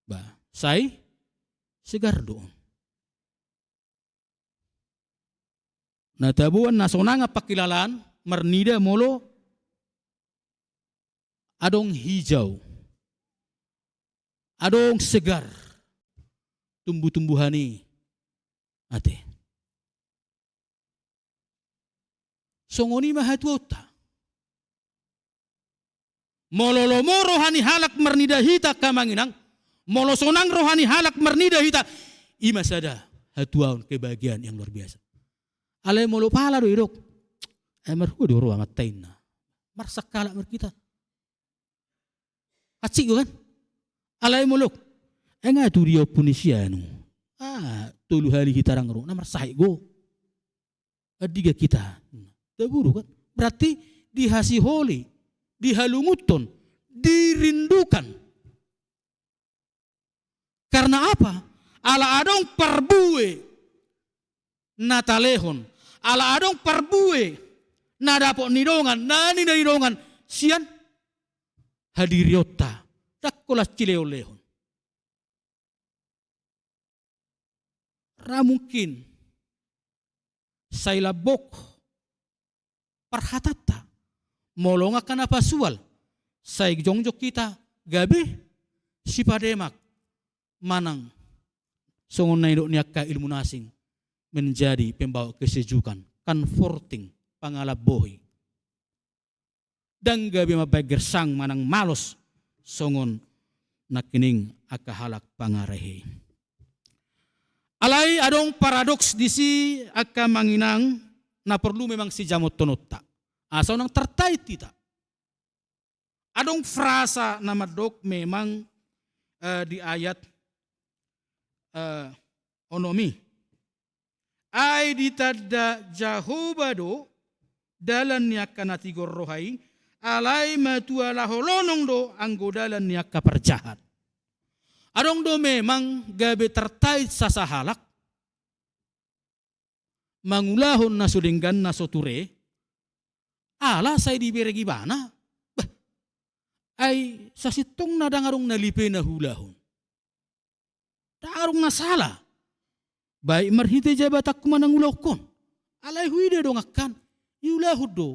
ba say segar doon. Natabuan na sonanga pakilalaan marnida molo adong hijau. Adong segar. Tumbuh-tumbuhani ate. Songoni mahatuota. Mololomo rohani halak mernida hita kamanginang. Molosonang rohani halak mernida hita. Ima sada hatuaun kebahagiaan yang luar biasa. Alay molo pala do irok. Ay marhu do roa matain na. Marsakala mer kita. Kacik kan? Alay molok. Enggak tu dia punisianu. Tulu hali kita rangro. Namar sahik go. Adiga kita. Taburu kan. Berarti dihasiholi. Dihalunguton. Dirindukan. Karena apa? Ala adong parbue. Natalehon. Ala adong parbue. Nadapok nidongan. Nani na nidongan. Sian. Hadiriota. Dakolas cileolehon. Mungkin saya labok parhatata molonga kana pasual saya jongjok kita gabe si pademak manang songon naidok niaka ilmu nasing menjadi pembawa kesejukan comforting pangalabohi dan gabe mabay gersang manang malos songon nakining akahalak pangarehe. Alay adong paradoks di si akka manginang na perlu memang si jamot tonotta. Asa nang tertait kita. Adong frasa na madok memang di ayat onomi. Ay ditada jahubado dalan niya kanatigor rohay alay matua laholonong do anggo dalan niya kaparjahat. Adong do memang gabe tertait sasahalak, mangulahon na sudenggan na soture, ala say dibere gibana, ay sasitong na dangarong nalipe na hulahon. Dangarong nasala, baik marhite jabatak kumanang ulokon, alay huide dong akan, iulahud do,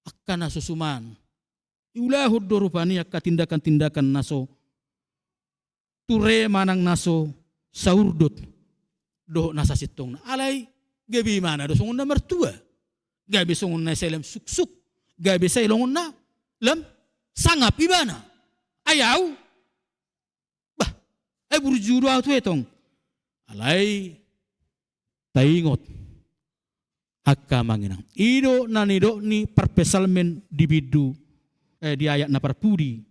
akan nasusuman, iulahud do rupani akka tindakan-tindakan naso, ture manang naso saurdot do nasa sitong na alay gabi mana do sungon na mertua gabi sungon na selam suksuk gabi sa ilongon na lam sangap ibana ayaw bah ay burjuro ato etong alay taingot akka manginang ido nanido ni perpesalmen dibidu di ayat na parpudi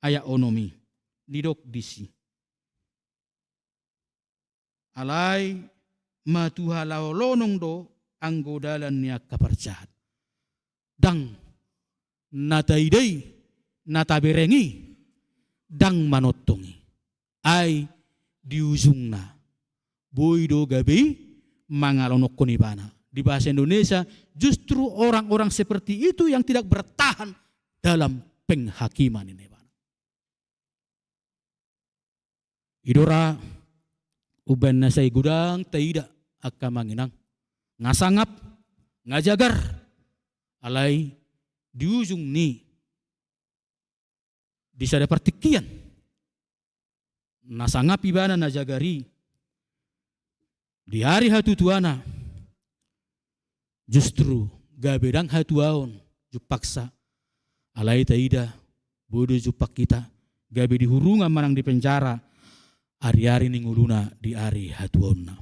ayat onomi didok disi alay matuhalawlonong do ang godalan niya kaparjahat. Dang natayday natabirengi dang manotongi ay diusung na boy do gabi mangalonok kunibana. Di bahasa Indonesia justru orang-orang seperti itu yang tidak bertahan dalam penghakiman ini. Idora uban na say gudang taida akka manginang ngasangap ngajagar alay di ujung ni di sada partikian nasangap ibana najagari di hari hatutuana justru gabedang hatuaon jupaksa alay taida bodo jupak kita gabe dihurungan manang di penjara ari-ari ninguluna di ari hatuonna.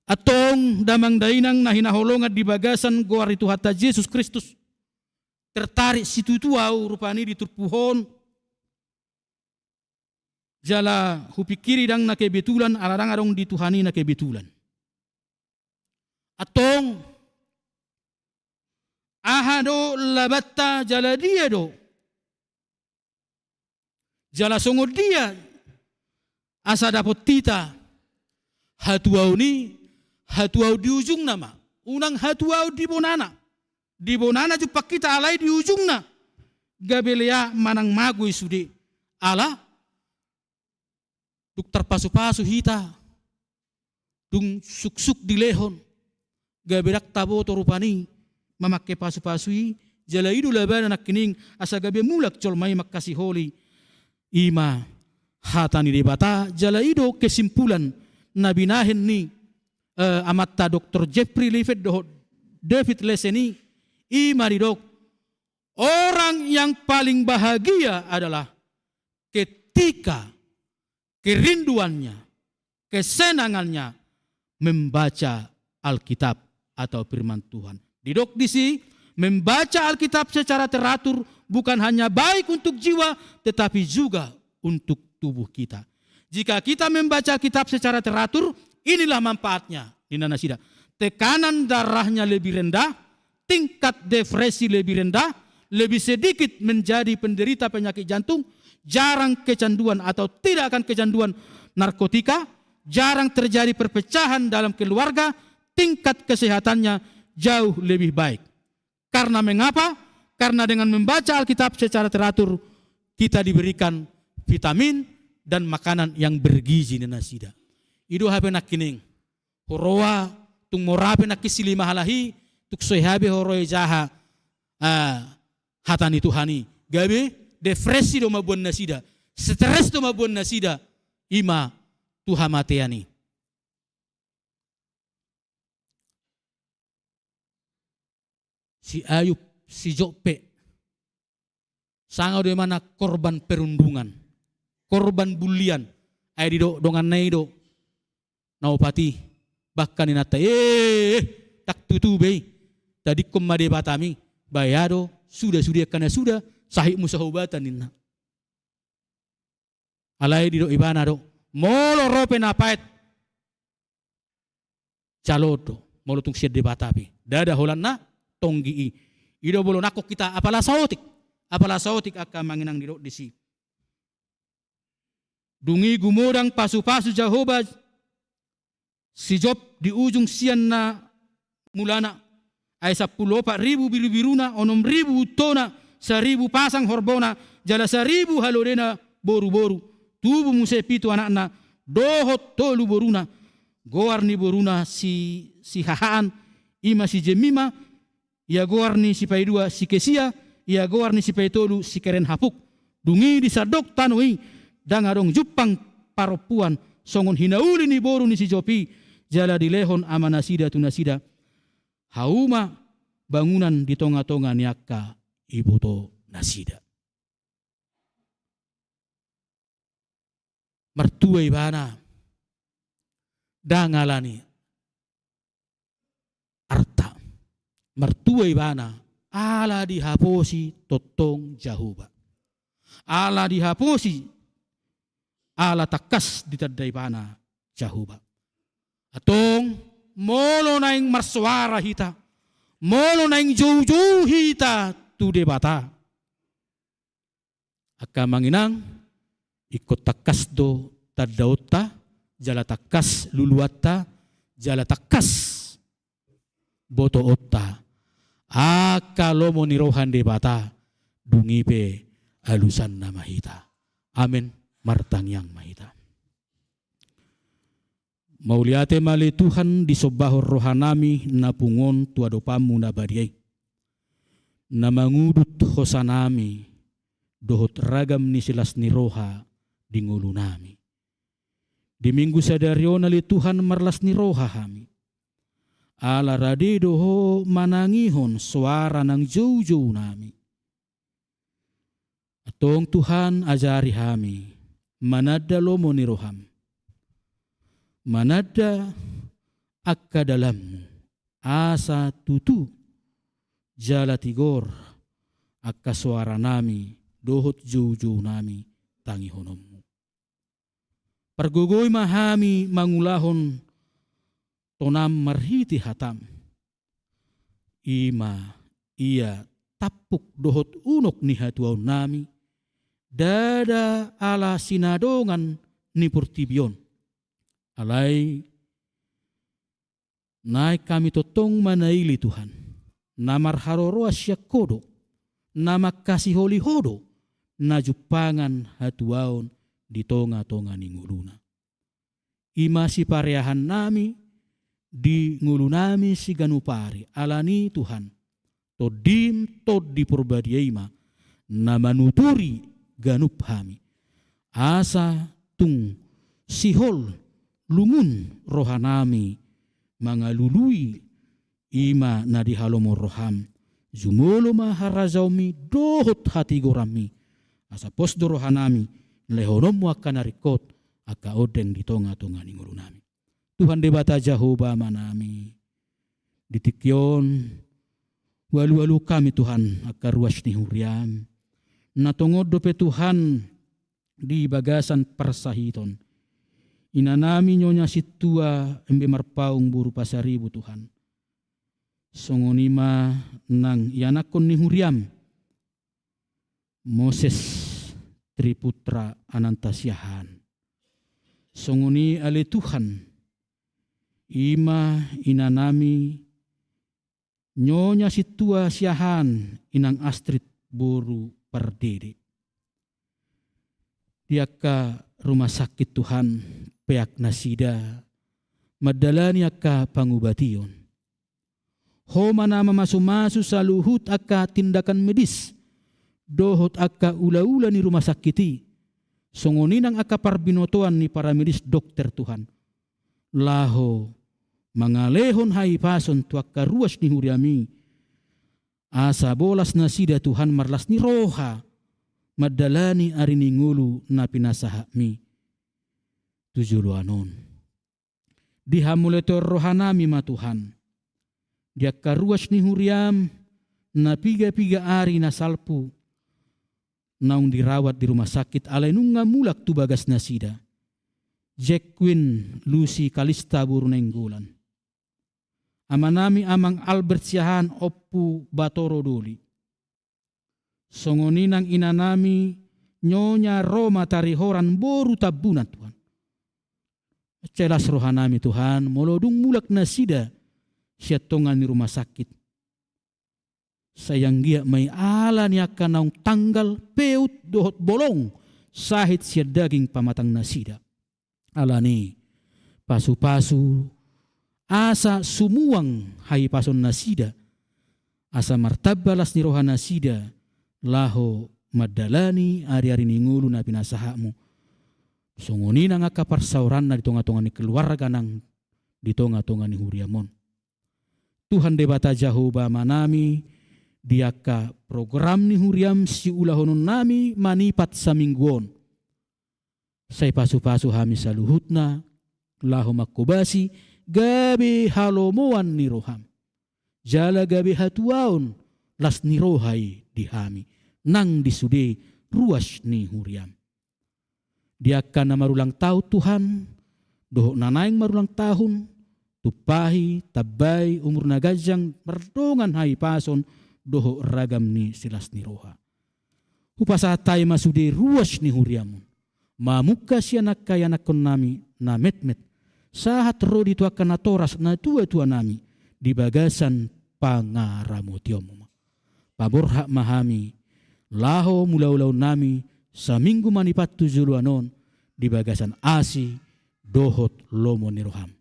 Atong damang dainang na hinaholongan di bagasan goar itu hata Yesus Kristus. Tertarik situ tuau rupani diturpuhon. Jala hupikiri dang na kebetulan alarang arong dituhani na kebetulan. Atong ahado labatta jala dia do. Jala songod dia asa dapat tita hatuau di ujung nama unang hatuau di bonana jupak kita alai di ujung na gabelea manang magui sudi ala duk terpasu-pasu hita dung suk-suk di lehon gabedak tabo torupani mamakke pasu-pasui jala idu labana nak kining asa gabe mulak colmai makasi holi ima hatani debata jala ido kesimpulan nabinahin ni amatta Dr. Jeffrey Livet David Leseni imaridok orang yang paling bahagia adalah ketika kerinduannya kesenangannya membaca Alkitab atau firman Tuhan. Didok disi membaca Alkitab secara teratur bukan hanya baik untuk jiwa tetapi juga untuk tubuh kita. Jika kita membaca kitab secara teratur, inilah manfaatnya. Dinanasida. Tekanan darahnya lebih rendah, tingkat depresi lebih rendah, lebih sedikit menjadi penderita penyakit jantung, jarang kecanduan atau tidak akan kecanduan narkotika, jarang terjadi perpecahan dalam keluarga, tingkat kesehatannya jauh lebih baik. Karena mengapa? Karena dengan membaca Alkitab secara teratur, kita diberikan vitamin dan makanan yang bergizi nanasida. Ido habe nak kining. Horoa tung morabe nak kisili mahalahi tuk soihabe horoe jaha hatani Tuhani. Gabe depresi do mabon nasida. Stres do mabon nasida. Ima Tuha mateani. Si Ayub, si Jope, sangaw do mana korban perundungan. Korban bulian ay di dongan nay do naupati bahkan inata tak tutube tadi kumade batami bayado sudah karena sudah sahih musahubatan ninna alai di do ibana do molo rope napait calodo molo tung siad de batapi dada holanna tonggi ido bolo nakok kita apala sautik akka manginang di do disi. Dungi gumodang pasu-pasu Jehovah si Job di ujung sian na mulana ay 10,000 biru-biruna, 6,000 utona, 1,000 pasang horbona, jala 1,000 halorena boru-boru. Tubuh muse pitu anak-anak, dohot tolu boruna, goar ni boruna si hahaan, ima si jemima, ia goar ni si paidua si kesia, ia goar ni si paitolu si keren hapuk. Dungi di sadok tanui, dangadong jupang paropuan, songon hinauli ni boru ni si Jopi, jala dilehon amanasida tunasida. Hauma bangunan di tonga-tonga niaka iboto nasida. Mertua ibana dangalani arta. Mertua ibana ala dihaposi totong Jehovah. Ala dihaposi ala takas ditadai bana Jehovah. Atong molo naing marsuara hita, molo naing jauh-jauh hita tu debata. Aka manginang ikut takas do tadauta, jala takas luluata, jala takas boto otta. Aka lomo nirohan debata, dungipe alusan na mahita. Amen. Martang yang mahita. Mauliate mali Tuhan di sobahor rohanami na pungon tuadopamu na badiay. Na mangudut hosanami dohot ragam ni silas ni roha di ngulu nami. Di minggu sadaryo nali Tuhan marlas ni roha kami. Ala radi doho manangihon suara nang jauh-jauh nami. Atong Tuhan ajari kami manada lomo ni roham. Manada akka dalammu asa tutu jala tigor akka suara nami dohot jauh-jauh nami tangi honommu. Pergogoy mahami mangulahon tonam marhiti hatam. Ima ia tapuk dohot unok ni hatuaw nami dada ala sinadongan ni purtibion. Alay, naik kami totong manaili Tuhan. Namar haroroa siyak kodo, nama kasih holi hodo, na jupangan hatuaon di tonga-tonga ni nguluna. Ima si pareahan nami, di ngulu nami si ganupari, alani Tuhan. Todim tod di purbadiya ima, na manuturi ganup hami. Asa tung sihol, lumun rohanami mangalului ima na dihalomo roham jumolo maharazawmi dohot hati gorami asa posdo rohanami lehonomu akan narikot aka odeng di tonga-tonga ni ngulunami. Tuhan debata Jehovah manami ditikyon walu-walu kami Tuhan aka ruas ni huriam natongod dope Tuhan di bagasan persahiton. Inanami nyonya situa embe marpaung buru pasaribu Tuhan. Songonima nang yanakon ni Huriam. Moses Triputra Anantasyahan. Songoni ale Tuhan. Ima inanami nyonya situa siahan inang Astrid buru pardede. Diaka rumah sakit Tuhan peak nasida madalani akka pangubation. Ho manama masu-masu sa luhut akka tindakan medis. Dohot akka ula-ula ni rumah sakiti. Songoninang akka parbinotoan ni para medis dokter Tuhan. Laho mangalehon hai pason tu akka ruas ni huriami. Asa bolas nasida Tuhan marlas ni roha. Madalani arini ngulu na pinasahami. Tujuluanon. Dihamuletor rohanami ma Tuhan. Dia karuas ni huriam na piga-piga ari na salpu. Naung dirawat di rumah sakit alay nung mulak tu bagas nasida. Jack Quinn Lucy Kalista buru nenggulan. Amanami amang Albert Siahan Oppu Batoro Doli. Songoninang inanami nyonya Roma tarihoran boru tabunan Tuhan. Celas rohanami Tuhan, molodung mulak nasida siatongan di rumah sakit. Sayang gia may ala ni akan naung tanggal peut dohot bolong sahit siya daging pamatang nasida. Alani pasu-pasu asa sumuang hai pason nasida. Asa martabalas ni rohan nasida laho madalani ari-ari ningulu na pinasahamu. Sunguni na nga kaparsauran na ditonga-tonga ni keluarga nang ditonga-tonga ni huriamon. Tuhan debata Jehovah manami diaka program ni huriam si ulahonon nami manipat sa mingguon. Say pasu-pasu hami sa luhut na laho makubasi gabi halomoan ni roham. Jala gabi hatuaon las ni rohay di hami nang disude ruas ni huriam. Dia akan marulang tahu Tuhan, dohok nanaing marulang tahun, tupahi, tabay, umur nagajang, merdongan hai pason, dohok ragam ni silas ni roha. Upasatay masude ruas ni huriamun, mamuka siya nakayanak kon nami na metmet, sahat ro dito akan natoras na tua-tua nami, di bagasan pangaramotiomu. Paborhak mahami, laho mula-ulaw nami, sa minggu manipat tujuluanon di bagasan asi dohot lomo ni roham.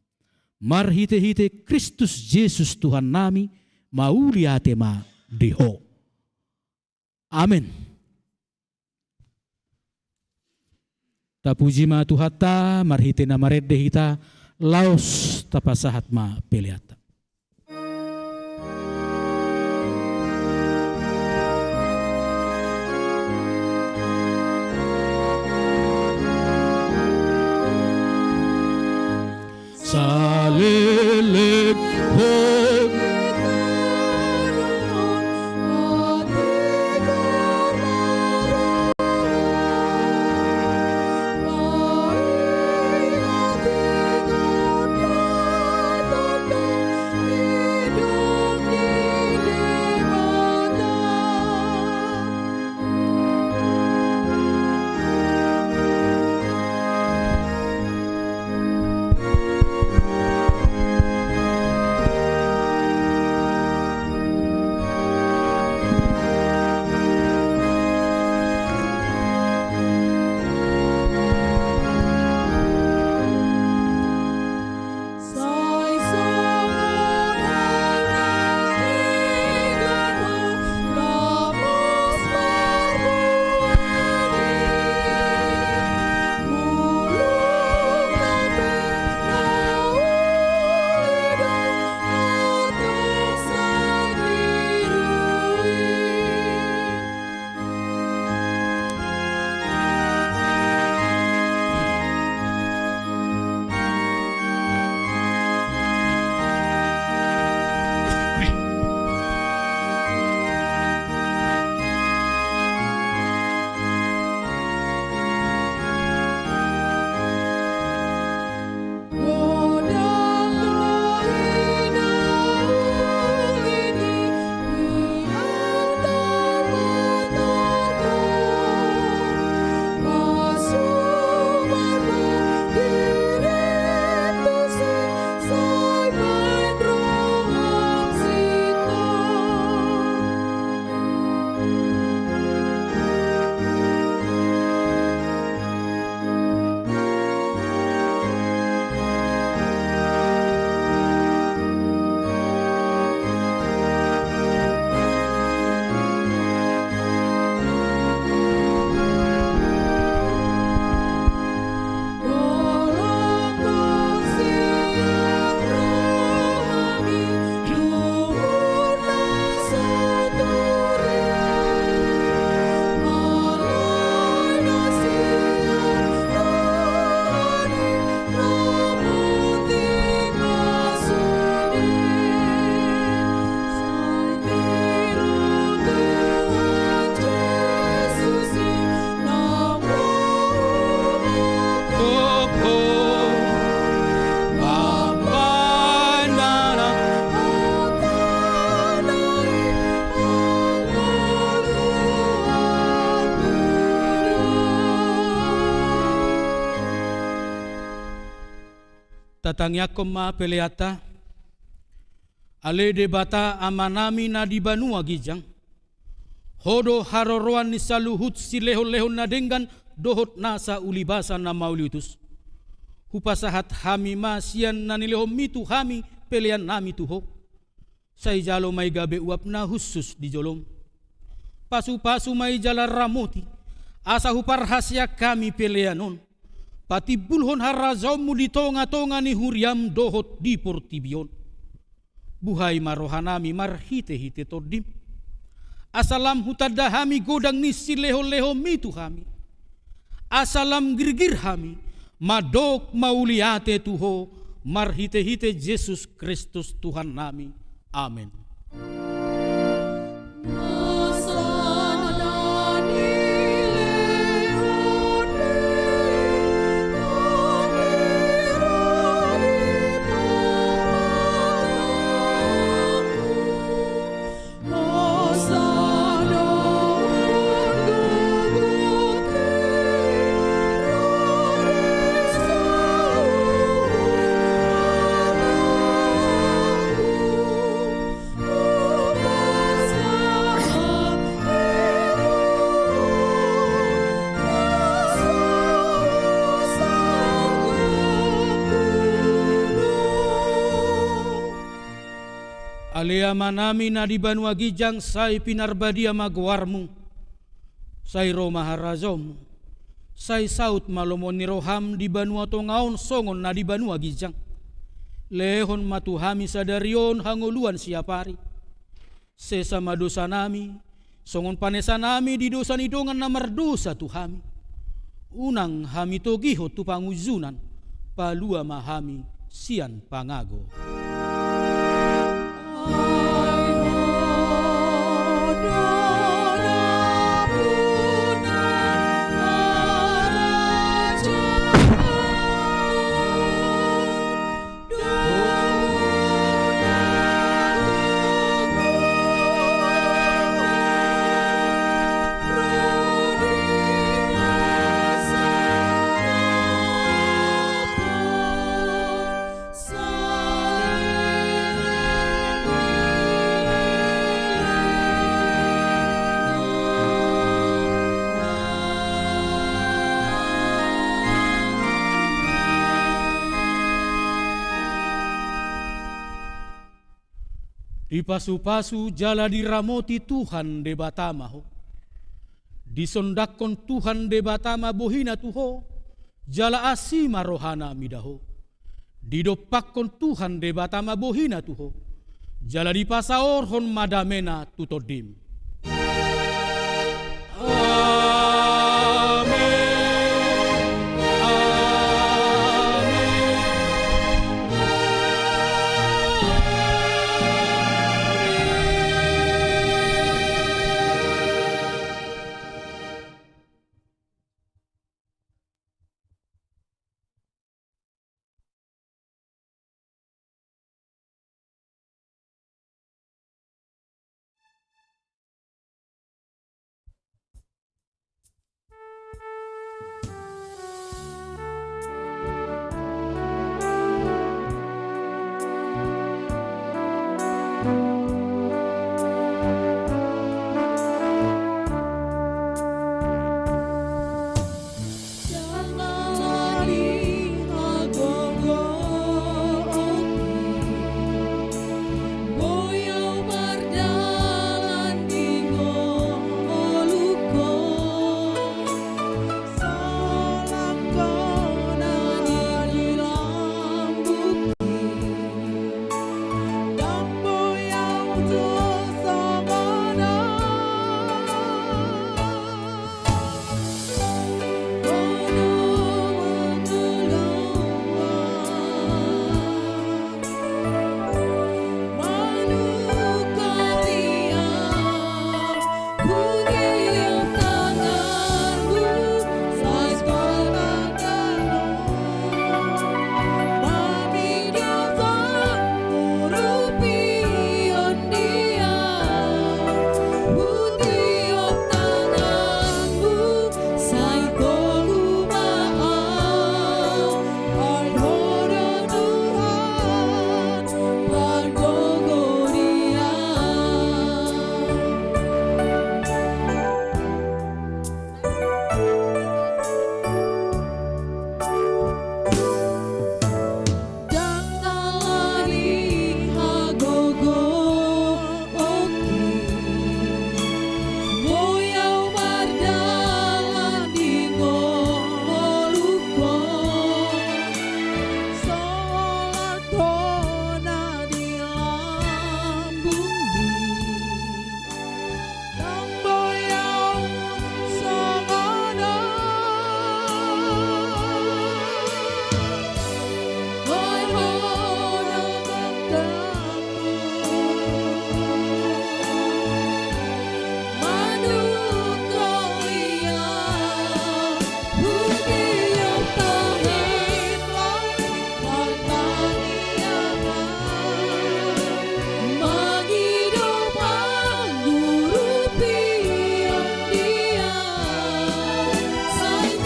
Marhite-hite Kristus Yesus Tuhan nami mauli atema diho. Amin. Tapuji ma tuhata marhite na maredde hita laos tapasahat ma peliata. Salelep hom tatangyakom ma peleata, ale debata amanami na di banua gijang, hodo haroroan ni saluhut si lehon-lehon na denggan dohot nasa ulibasa na mauliutus. Hupasahat hami masian na nilehom mitu hami pelean nami tuho. Say jalo may gabe uap na husus di jolom. Pasu-pasu may jala ramoti, asa huparhasya kami peleanon. Pati bulhon harazom mu di tonga-tonga ni huriam dohot di portibion. Buhay marohanami marhite-hite todim. Asalam hutada hami godang ni sileho-leho mitu hami. Asalam girgir hami, madok mauliate tuho, marhite-hite Yesus Kristus Tuhan nami. Amin. Alea manami na di banua gijang say pinarbadia magwarmu, say roma harazom, say saut malomon ni roham di banua tongaon songon na di banua gijang. Lehon matuhami sadarion hanguluan siapari. Sesama dosa nami, songon panesa nami di dosa nidongan na mardosa tuhami. Unang hami togiho tu panguzunan, palua mahami sian pangago. Di pasu-pasu jala diramoti Tuhan de batamaho. Disondakon Tuhan de batama bohina tuho, jala asima rohana midaho. Didopakon Tuhan de batama bohina tuho, jala di pasaorhon madamena tutodim. Ooh.